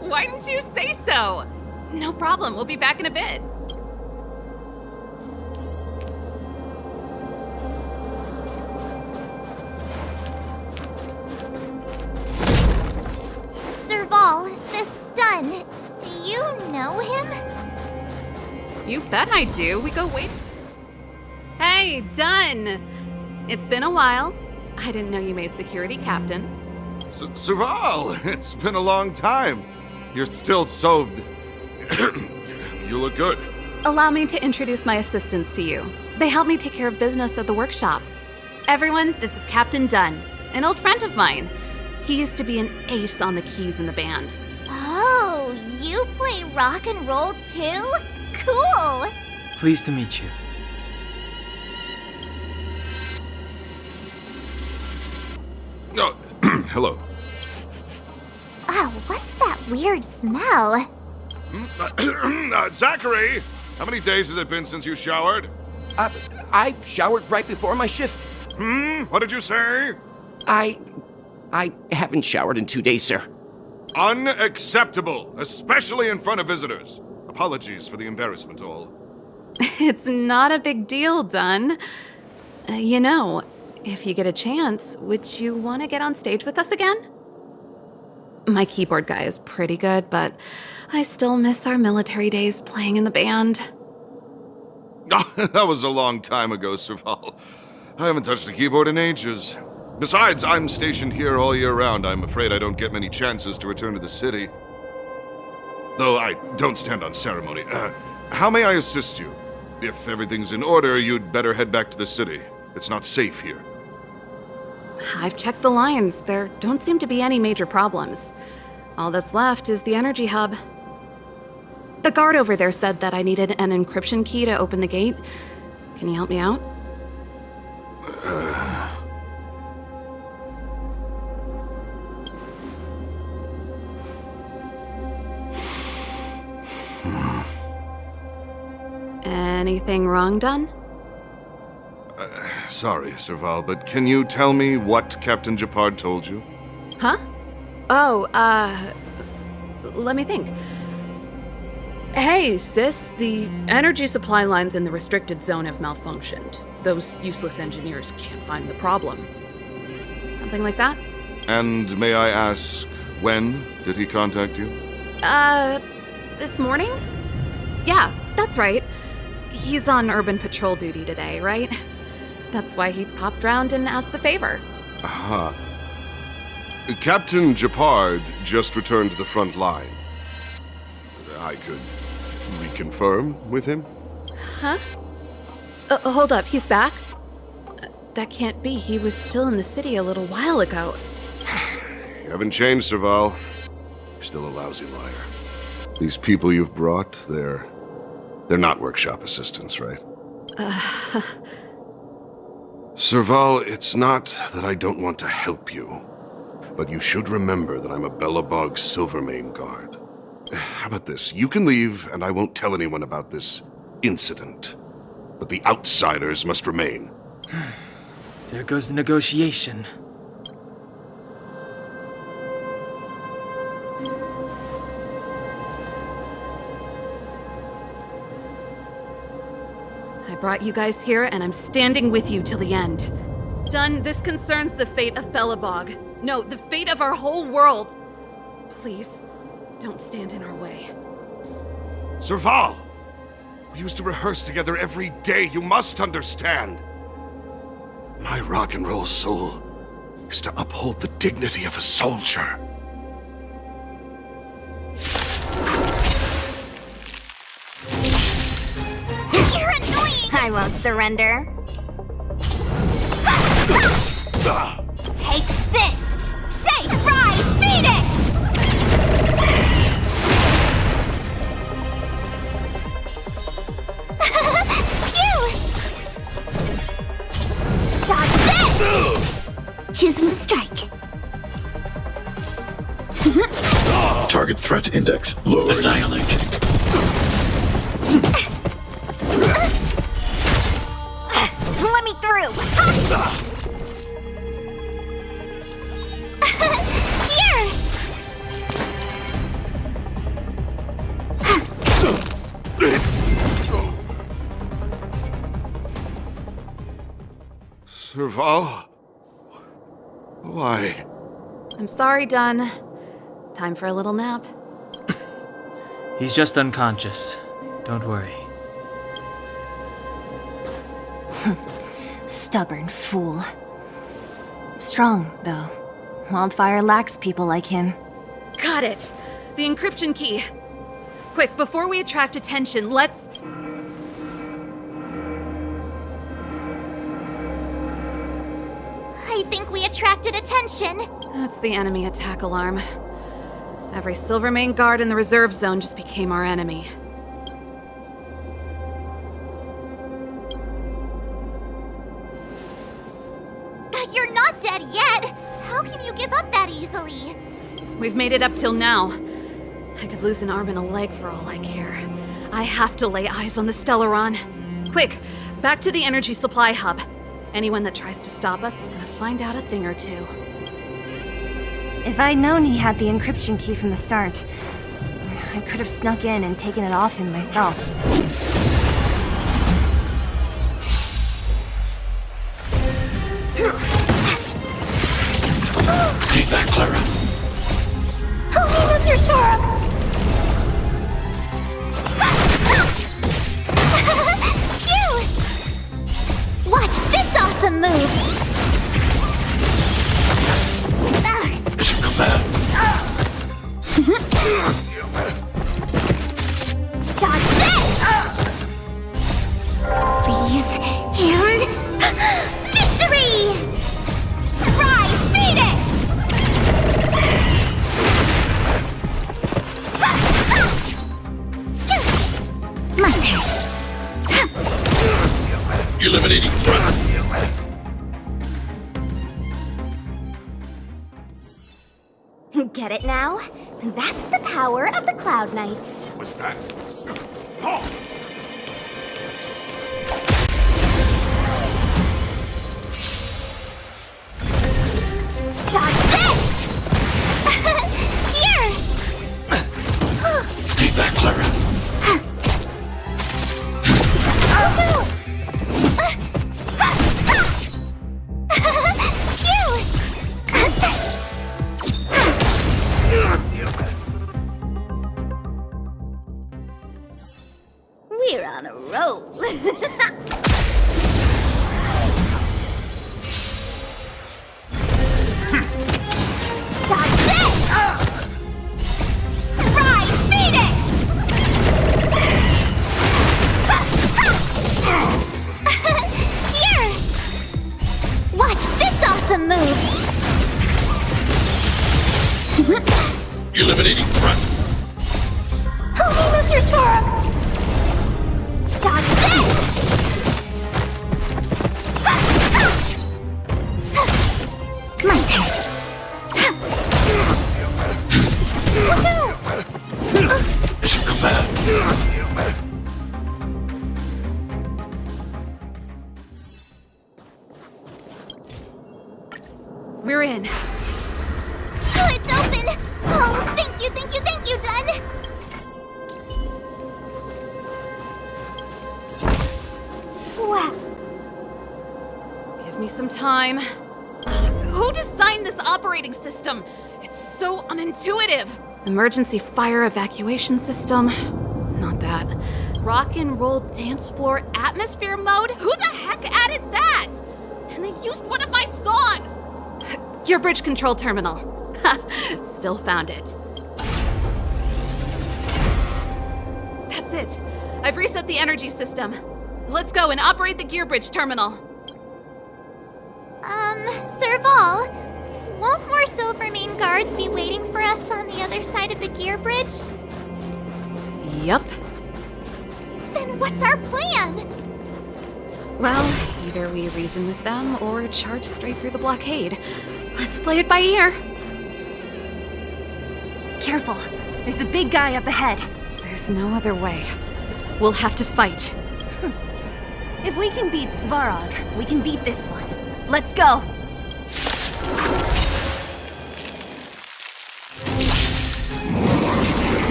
Why didn't you say so? No problem, we'll be back in a bit. Serval, this Dunn, do you know him? You bet I do. We go way... Hey, Dunn! It's been a while. I didn't know you made security captain. Serval, it's been a long time. You're still so... You look good. Allow me to introduce my assistants to you. They help me take care of business at the workshop. Everyone, this is Captain Dunn, an old friend of mine. He used to be an ace on the keys in the band. Oh, you play rock and roll too? Cool! Pleased to meet you. Oh, hello. Oh, what's that weird smell? Zachary! How many days has it been since you showered? I showered right before my shift. What did you say? I haven't showered in 2 days, sir. Unacceptable, especially in front of visitors. Apologies for the embarrassment, all. It's not a big deal, Dunn. You know, if you get a chance, would you want to get on stage with us again? My keyboard guy is pretty good, but I still miss our military days playing in the band. That was a long time ago, Serval. I haven't touched a keyboard in ages. Besides, I'm stationed here all year round. I'm afraid I don't get many chances to return to the city. Though I don't stand on ceremony. How may I assist you? If everything's in order, you'd better head back to the city. It's not safe here. I've checked the lines. There don't seem to be any major problems. All that's left is the energy hub. The guard over there said that I needed an encryption key to open the gate. Can you help me out? Anything wrong, Dunn? Sorry, Serval, but can you tell me what Captain Japard told you? Huh? Oh, let me think. Hey, sis, the energy supply lines in the restricted zone have malfunctioned. Those useless engineers can't find the problem. Something like that? And may I ask, when did he contact you? This morning? Yeah, that's right. He's on urban patrol duty today, right? That's why he popped round and asked the favor. Aha. Captain Japard just returned to the front line. I could reconfirm with him? Huh? Hold up, he's back? That can't be. He was still in the city a little while ago. You haven't changed, Serval. You're still a lousy liar. These people you've brought, they're not workshop assistants, right? Serval, it's not that I don't want to help you, but you should remember that I'm a Belobog Silvermane guard. How about this? You can leave, and I won't tell anyone about this incident. But the outsiders must remain. There goes the negotiation. I brought you guys here, and I'm standing with you till the end. Dunn, this concerns the fate of Belobog. No, the fate of our whole world. Please, don't stand in our way. Serval! We used to rehearse together every day, you must understand. My rock and roll soul is to uphold the dignity of a soldier. You're annoying! I won't surrender. Take this! Shake, rise, Phoenix! Phew! Dodge this! Choosing strike. Target threat index lowered. Annihilate. Let me through! Here! Serval? Why? I'm sorry, Dunn. Time for a little nap. He's just unconscious. Don't worry. Stubborn fool. Strong, though. Wildfire lacks people like him. Got it! The encryption key! Quick, before we attract attention, let's... I think we attracted attention. That's the enemy attack alarm. Every Silvermane guard in the reserve zone just became our enemy. You're not dead yet! How can you give up that easily? We've made it up till now. I could lose an arm and a leg for all I care. I have to lay eyes on the Stellaron. Quick, Back to the energy supply hub. Anyone that tries to stop us is gonna find out a thing or two. If I'd known he had the encryption key from the start, I could have snuck in and taken it off him myself. Stay back, Clara. Oh, Mr. Sora! Phew! Watch this awesome move! Mission command. Dodge this! Freeze and victory! Rise, Venus! My turn. Eliminating threat. Get it now? That's the power of the Cloud Knights. What's that? Oh! Dodge this! Here! Stay back, Clara. We're on a roll. Dodge this! Rise, Venus! Here! Watch this awesome move! Eliminating threat. Help me, Mr. Sora! Dodge this! My turn. Mission command. We're in. Oh, it's open! Oh, thank you, Dun! Wow. Give me some time. Who designed this operating system? It's so unintuitive. Emergency fire evacuation system? Not that. Rock and roll dance floor atmosphere mode? Who the heck added that? And they used one of my songs! Gear bridge control terminal. Still found it. That's it. I've reset the energy system. Let's go and operate the gear bridge terminal. Serval, won't more Silvermane guards be waiting for us on the other side of the gear bridge? Yup. Then what's our plan? Well, either we reason with them or charge straight through the blockade. Let's play it by ear. Careful. There's a big guy up ahead. There's no other way. We'll have to fight. If we can beat Svarog, we can beat this one. Let's go!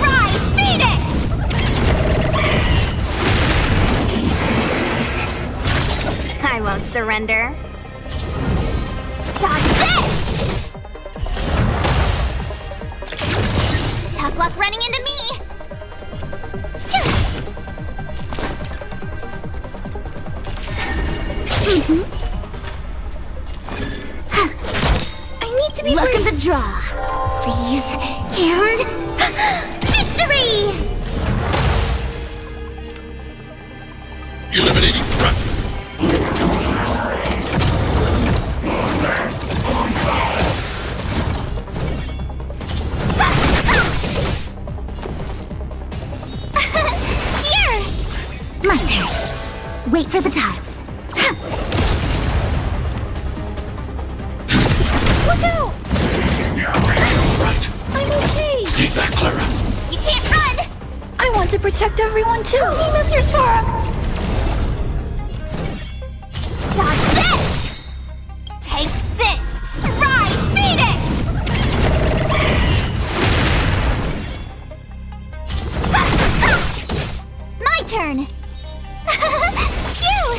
Rise, Venus! I won't surrender. Dodge this! Tough luck running into me! I need to be Look at the draw. Freeze and victory! Eliminating threat. Here! My turn. Wait for the tiles. Look out! Right. I'm okay. Stay back, Clara. You can't run! I want to protect everyone too. He misses for him. Dodge this! Take this! Rise, Phoenix! My turn! Phew!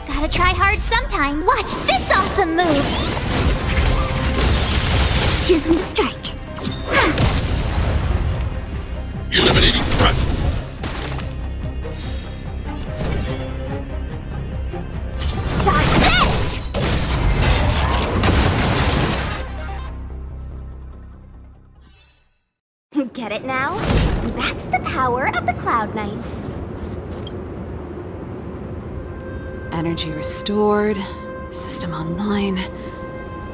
Gotta try hard sometime. Watch this awesome move! Choose me strike. Eliminating threat. Dodge this! Get it now? That's the power of the Cloud Knights. Energy restored. System online.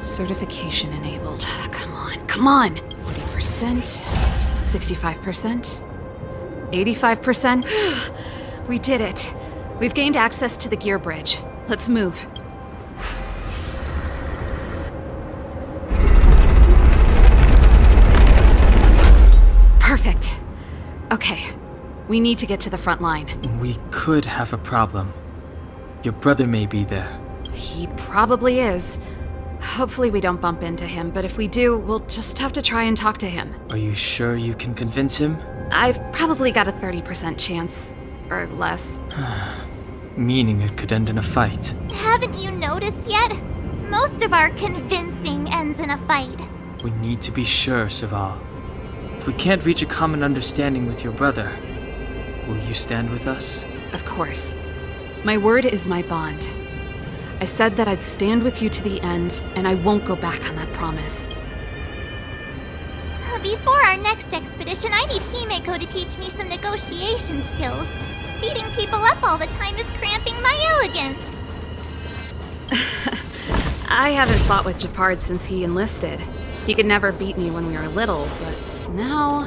Certification enabled. Come on, come on! 40%. 65%. 85%. We did it. We've gained access to the gear bridge. Let's move. Perfect. Okay. We need to get to the front line. We could have a problem. Your brother may be there. He probably is. Hopefully we don't bump into him, but if we do, we'll just have to try and talk to him. Are you sure you can convince him? I've probably got a 30% chance. Or less. Meaning it could end in a fight. Haven't you noticed yet? Most of our convincing ends in a fight. We need to be sure, Serval. If we can't reach a common understanding with your brother, will you stand with us? Of course. My word is my bond. I said that I'd stand with you to the end, and I won't go back on that promise. Before our next expedition, I need Himeko to teach me some negotiation skills. Beating people up all the time is cramping my elegance. I haven't fought with Japard since he enlisted. He could never beat me when we were little, but now...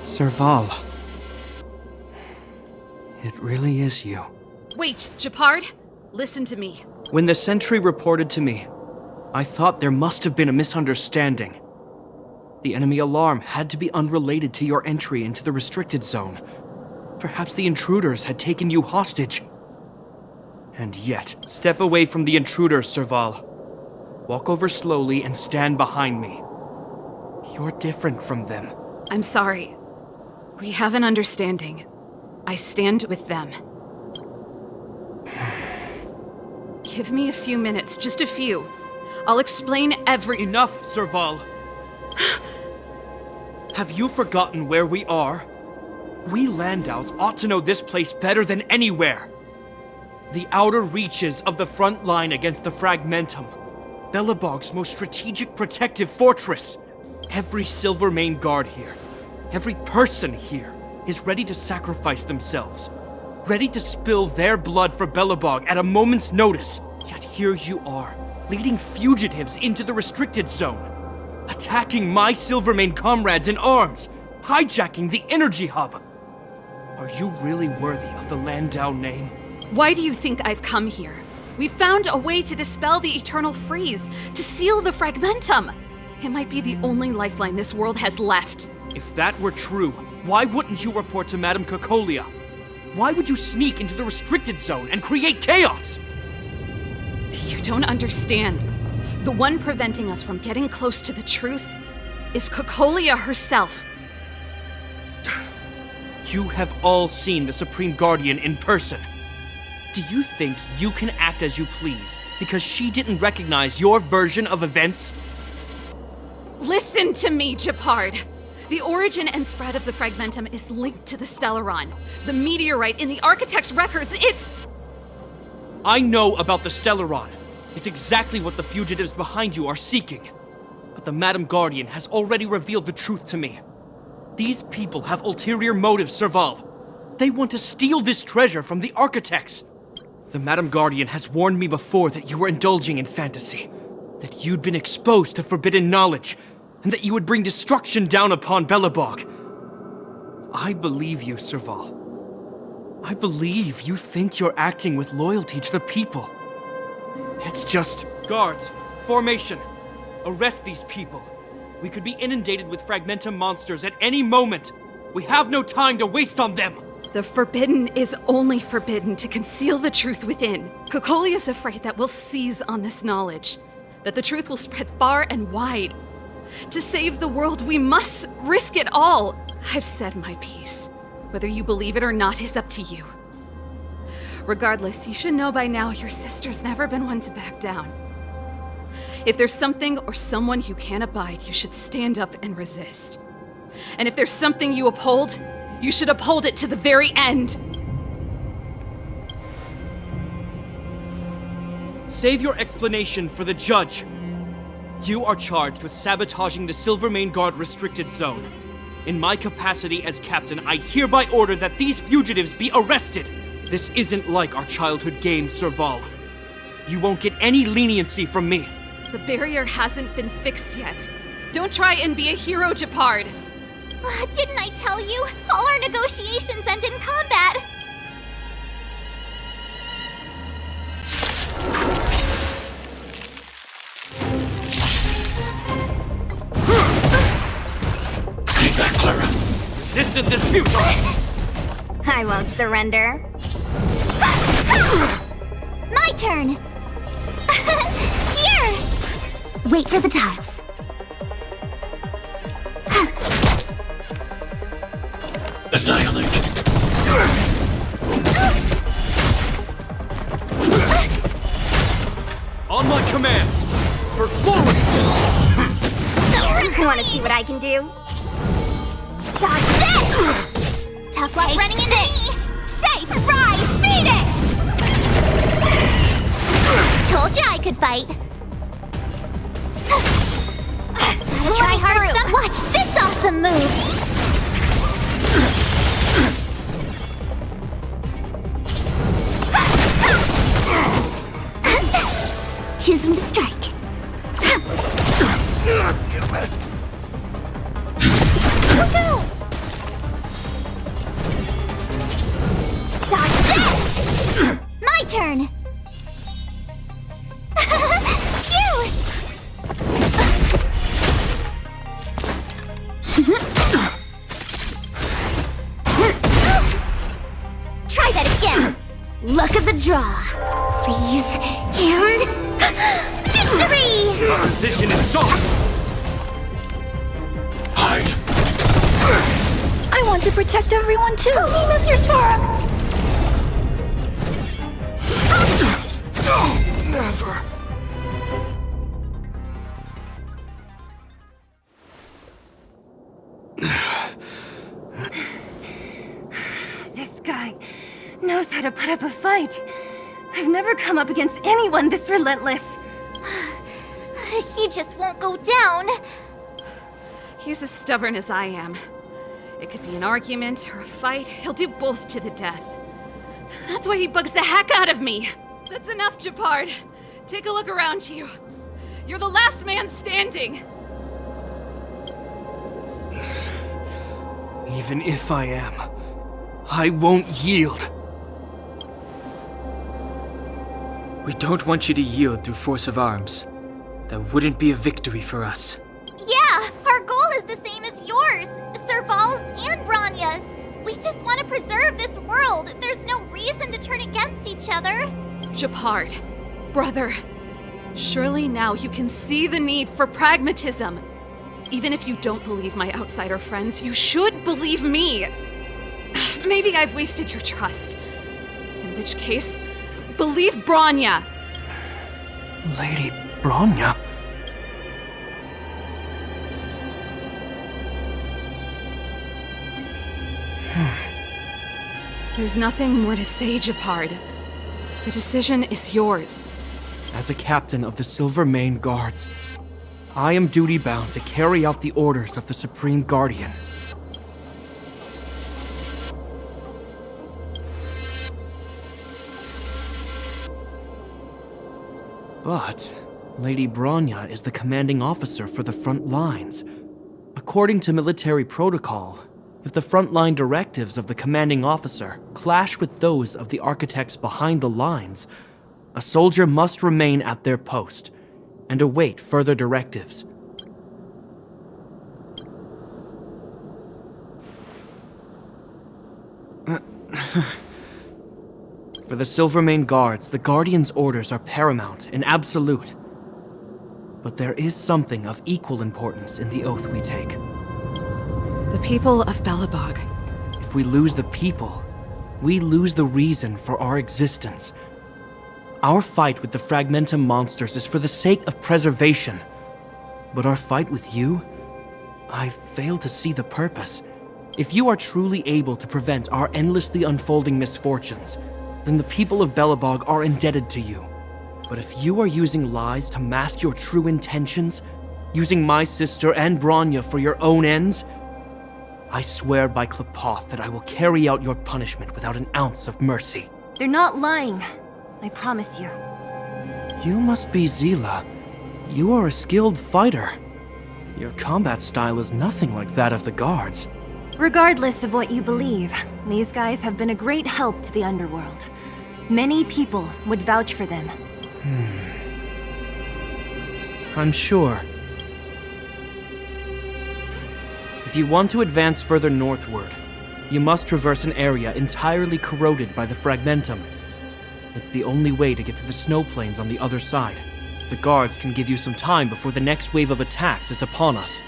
Serval. It really is you. Wait, Japard? Listen to me. When the sentry reported to me, I thought there must have been a misunderstanding. The enemy alarm had to be unrelated to your entry into the restricted zone. Perhaps the intruders had taken you hostage. And yet, step away from the intruders, Serval. Walk over slowly and stand behind me. You're different from them. I'm sorry. We have an understanding. I stand with them. Give me a few minutes, just a few. I'll explain every— Enough, Serval! Have you forgotten where we are? We Landaus ought to know this place better than anywhere. The outer reaches of the front line against the Fragmentum. Belobog's most strategic protective fortress. Every Silvermane guard here, every person here, is ready to sacrifice themselves. Ready to spill their blood for Belobog at a moment's notice. Yet here you are, leading fugitives into the restricted zone. Attacking my Silvermane comrades in arms. Hijacking the energy hub. Are you really worthy of the Landau name? Why do you think I've come here? We found a way to dispel the eternal freeze, to seal the Fragmentum. It might be the only lifeline this world has left. If that were true, why wouldn't you report to Madame Cocolia? Why would you sneak into the restricted zone and create chaos? You don't understand. The one preventing us from getting close to the truth is Cocolia herself. You have all seen the Supreme Guardian in person. Do you think you can act as you please because she didn't recognize your version of events? Listen to me, Japard. The origin and spread of the Fragmentum is linked to the Stellaron. The meteorite in the Architect's records, it's... I know about the Stellaron. It's exactly what the fugitives behind you are seeking. But the Madam Guardian has already revealed the truth to me. These people have ulterior motives, Serval. They want to steal this treasure from the Architects. The Madam Guardian has warned me before that you were indulging in fantasy. That you'd been exposed to forbidden knowledge. And that you would bring destruction down upon Belobog. I believe you, Serval. I believe you think you're acting with loyalty to the people. It's just... Guards, formation. Arrest these people. We could be inundated with Fragmentum monsters at any moment. We have no time to waste on them. The forbidden is only forbidden to conceal the truth within. Kokoli is afraid that we'll seize on this knowledge, that the truth will spread far and wide. To save the world, we must risk it all. I've said my piece. Whether you believe it or not is up to you. Regardless, you should know by now your sister's never been one to back down. If there's something or someone you can't abide, you should stand up and resist. And if there's something you uphold, you should uphold it to the very end. Save your explanation for the judge. You are charged with sabotaging the Silvermane Guard restricted zone. In my capacity as captain, I hereby order that these fugitives be arrested. This isn't like our childhood game, Serval. You won't get any leniency from me. The barrier hasn't been fixed yet. Don't try and be a hero, Japard. Didn't I tell you? All our negotiations end in combat. Stay back, Clara. Resistance is futile! I won't surrender. My turn! Here! Wait for the tiles. Annihilate. On my command! Forward! Want to see what I can do? Dodge this! Tough luck running into me! Shape, rise, Venus! Told you I could fight. Gotta try hard some. Watch this awesome move! Choose when to strike. Go! Dodge this! My turn! Phew! Try that again! Luck of the draw. Freeze and... victory! Our position is soft! Hide. I want to protect everyone too! Nina's your Sora! Never. This guy knows how to put up a fight. I've never come up against anyone this relentless. He just won't go down. He's as stubborn as I am. It could be an argument or a fight. He'll do both to the death. That's why he bugs the heck out of me. That's enough, Japard. Take a look around you. You're the last man standing. Even if I am, I won't yield. We don't want you to yield through force of arms. That wouldn't be a victory for us. Yeah, our goal is the same as yours, Serval's and Branya's. We just want to preserve this world. There's no reason to turn against each other. Japard, brother, surely now you can see the need for pragmatism. Even if you don't believe my outsider friends, you should believe me. Maybe I've wasted your trust. In which case, believe Branya. Lady Branya? There's nothing more to say, Japard. The decision is yours. As a captain of the Silvermane Guards, I am duty-bound to carry out the orders of the Supreme Guardian. But Lady Branya is the commanding officer for the front lines. According to military protocol, if the frontline directives of the commanding officer clash with those of the architects behind the lines, a soldier must remain at their post, and await further directives. For the Silvermane Guards, the Guardian's orders are paramount and absolute. But there is something of equal importance in the oath we take. The people of Belobog. If we lose the people, we lose the reason for our existence. Our fight with the Fragmentum monsters is for the sake of preservation. But our fight with you? I fail to see the purpose. If you are truly able to prevent our endlessly unfolding misfortunes, then the people of Belobog are indebted to you. But if you are using lies to mask your true intentions, using my sister and Bronya for your own ends, I swear by Klapoth that I will carry out your punishment without an ounce of mercy. They're not lying. I promise you. You must be Zila. You are a skilled fighter. Your combat style is nothing like that of the guards. Regardless of what you believe, these guys have been a great help to the underworld. Many people would vouch for them. I'm sure. If you want to advance further northward, you must traverse an area entirely corroded by the Fragmentum. It's the only way to get to the snow plains on the other side. The guards can give you some time before the next wave of attacks is upon us.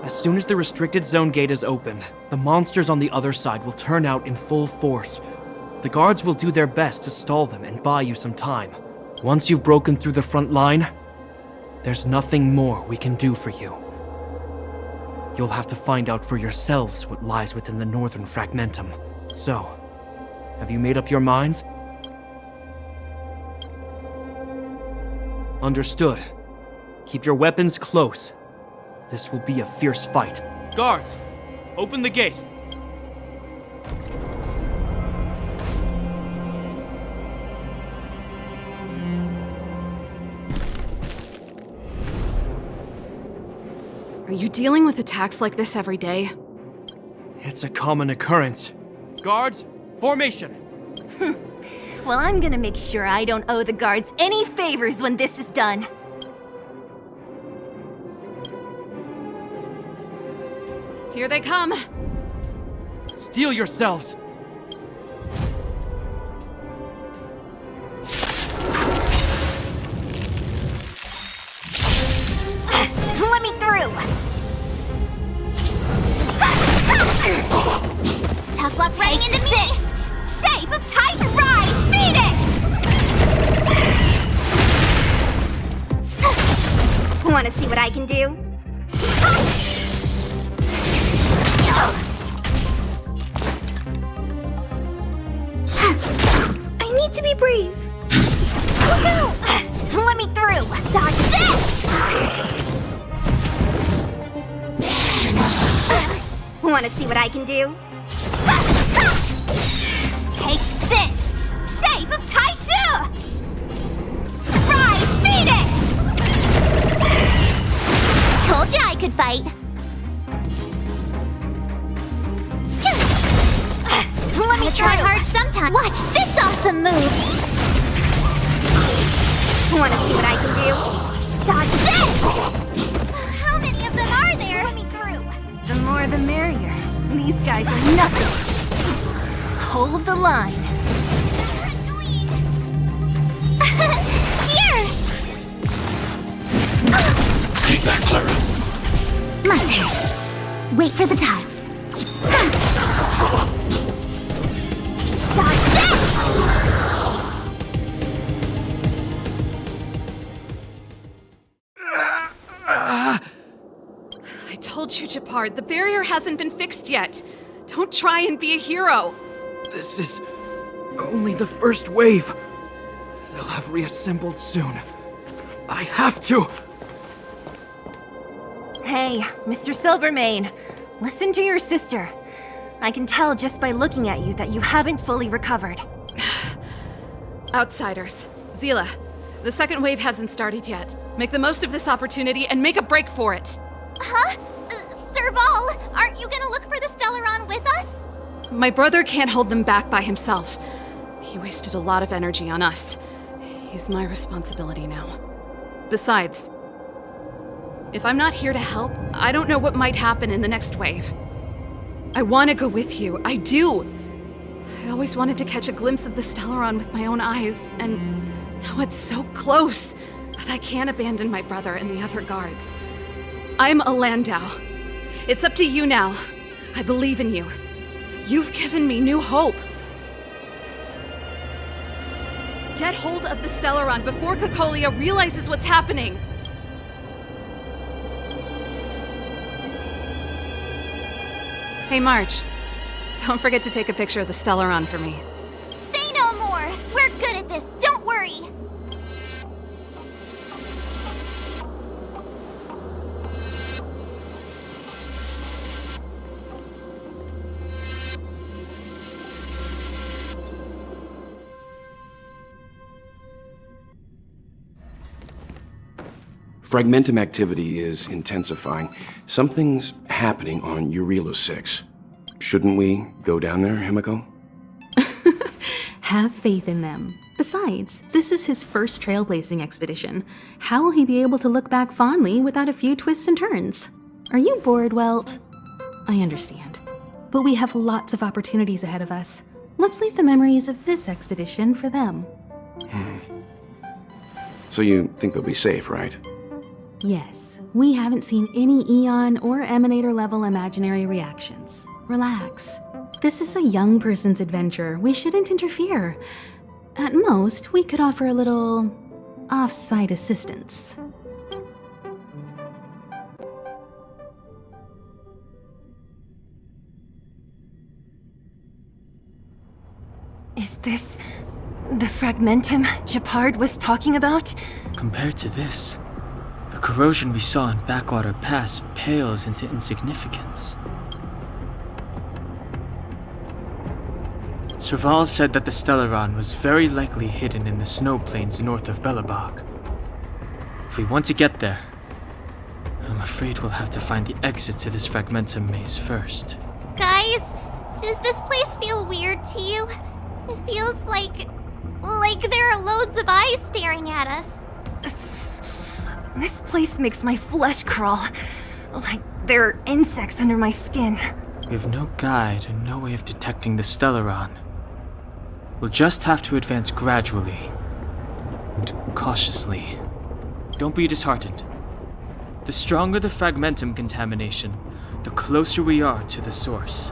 As soon as the restricted zone gate is open, the monsters on the other side will turn out in full force. The guards will do their best to stall them and buy you some time. Once you've broken through the front line, there's nothing more we can do for you. You'll have to find out for yourselves what lies within the northern Fragmentum. So, have you made up your minds? Understood. Keep your weapons close. This will be a fierce fight. Guards, open the gate. Are you dealing with attacks like this every day? It's a common occurrence. Guards, formation! Well, I'm gonna make sure I don't owe the guards any favors when this is done. Here they come! Steel yourselves! Let me through! Tough luck running into me! Shape of Titan Rise, Phoenix! Wanna see what I can do? I need to be brave. Let me through! Dodge this! Wanna see what I can do? Take this! Shape of Taishu! Rise, Phoenix! Told you I could fight. Let me try hard sometime. Watch this awesome move. Wanna see what I can do? Dodge this! How many of them are there? Let me through. The more the merrier. These guys are nothing. Hold the line. Here! Stay back, Clara. My turn. Wait for the tiles. Dodge this! I told you, Japard, the barrier hasn't been fixed yet. Don't try and be a hero. This is only the first wave. They'll have reassembled soon. I have to! Hey, Mr. Silvermane, listen to your sister. I can tell just by looking at you that you haven't fully recovered. Outsiders. Zila, the second wave hasn't started yet. Make the most of this opportunity and make a break for it. Huh? Serval, aren't you gonna look for the Stellaron with us? My brother can't hold them back by himself. He wasted a lot of energy on us. He's my responsibility now. Besides, if I'm not here to help, I don't know what might happen in the next wave. I want to go with you. I do. I always wanted to catch a glimpse of the Stellaron with my own eyes, and now it's so close. But I can't abandon my brother and the other guards. I'm a Landau. It's up to you now. I believe in you. You've given me new hope. Get hold of the Stellaron before Cocolia realizes what's happening. Hey, March. Don't forget to take a picture of the Stellaron for me. Say no more! We're good at this, don't worry! Fragmentum activity is intensifying. Something's happening on Urilo 6. Shouldn't we go down there, Himiko? Have faith in them. Besides, this is his first trailblazing expedition. How will he be able to look back fondly without a few twists and turns? Are you bored, Welt? I understand. But we have lots of opportunities ahead of us. Let's leave the memories of this expedition for them. So you think they'll be safe, right? Yes, we haven't seen any Eon or Emanator level imaginary reactions. Relax. This is a young person's adventure. We shouldn't interfere. At most, we could offer a little off-site assistance. Is this the Fragmentum Japard was talking about? Compared to this, the corrosion we saw in Backwater Pass pales into insignificance. Serval said that the Stellaron was very likely hidden in the snow plains north of Belobog. If we want to get there, I'm afraid we'll have to find the exit to this Fragmentum maze first. Guys, does this place feel weird to you? It feels like there are loads of eyes staring at us. This place makes my flesh crawl. Like there are insects under my skin. We have no guide and no way of detecting the Stellaron. We'll just have to advance gradually and cautiously. Don't be disheartened. The stronger the Fragmentum contamination, the closer we are to the source.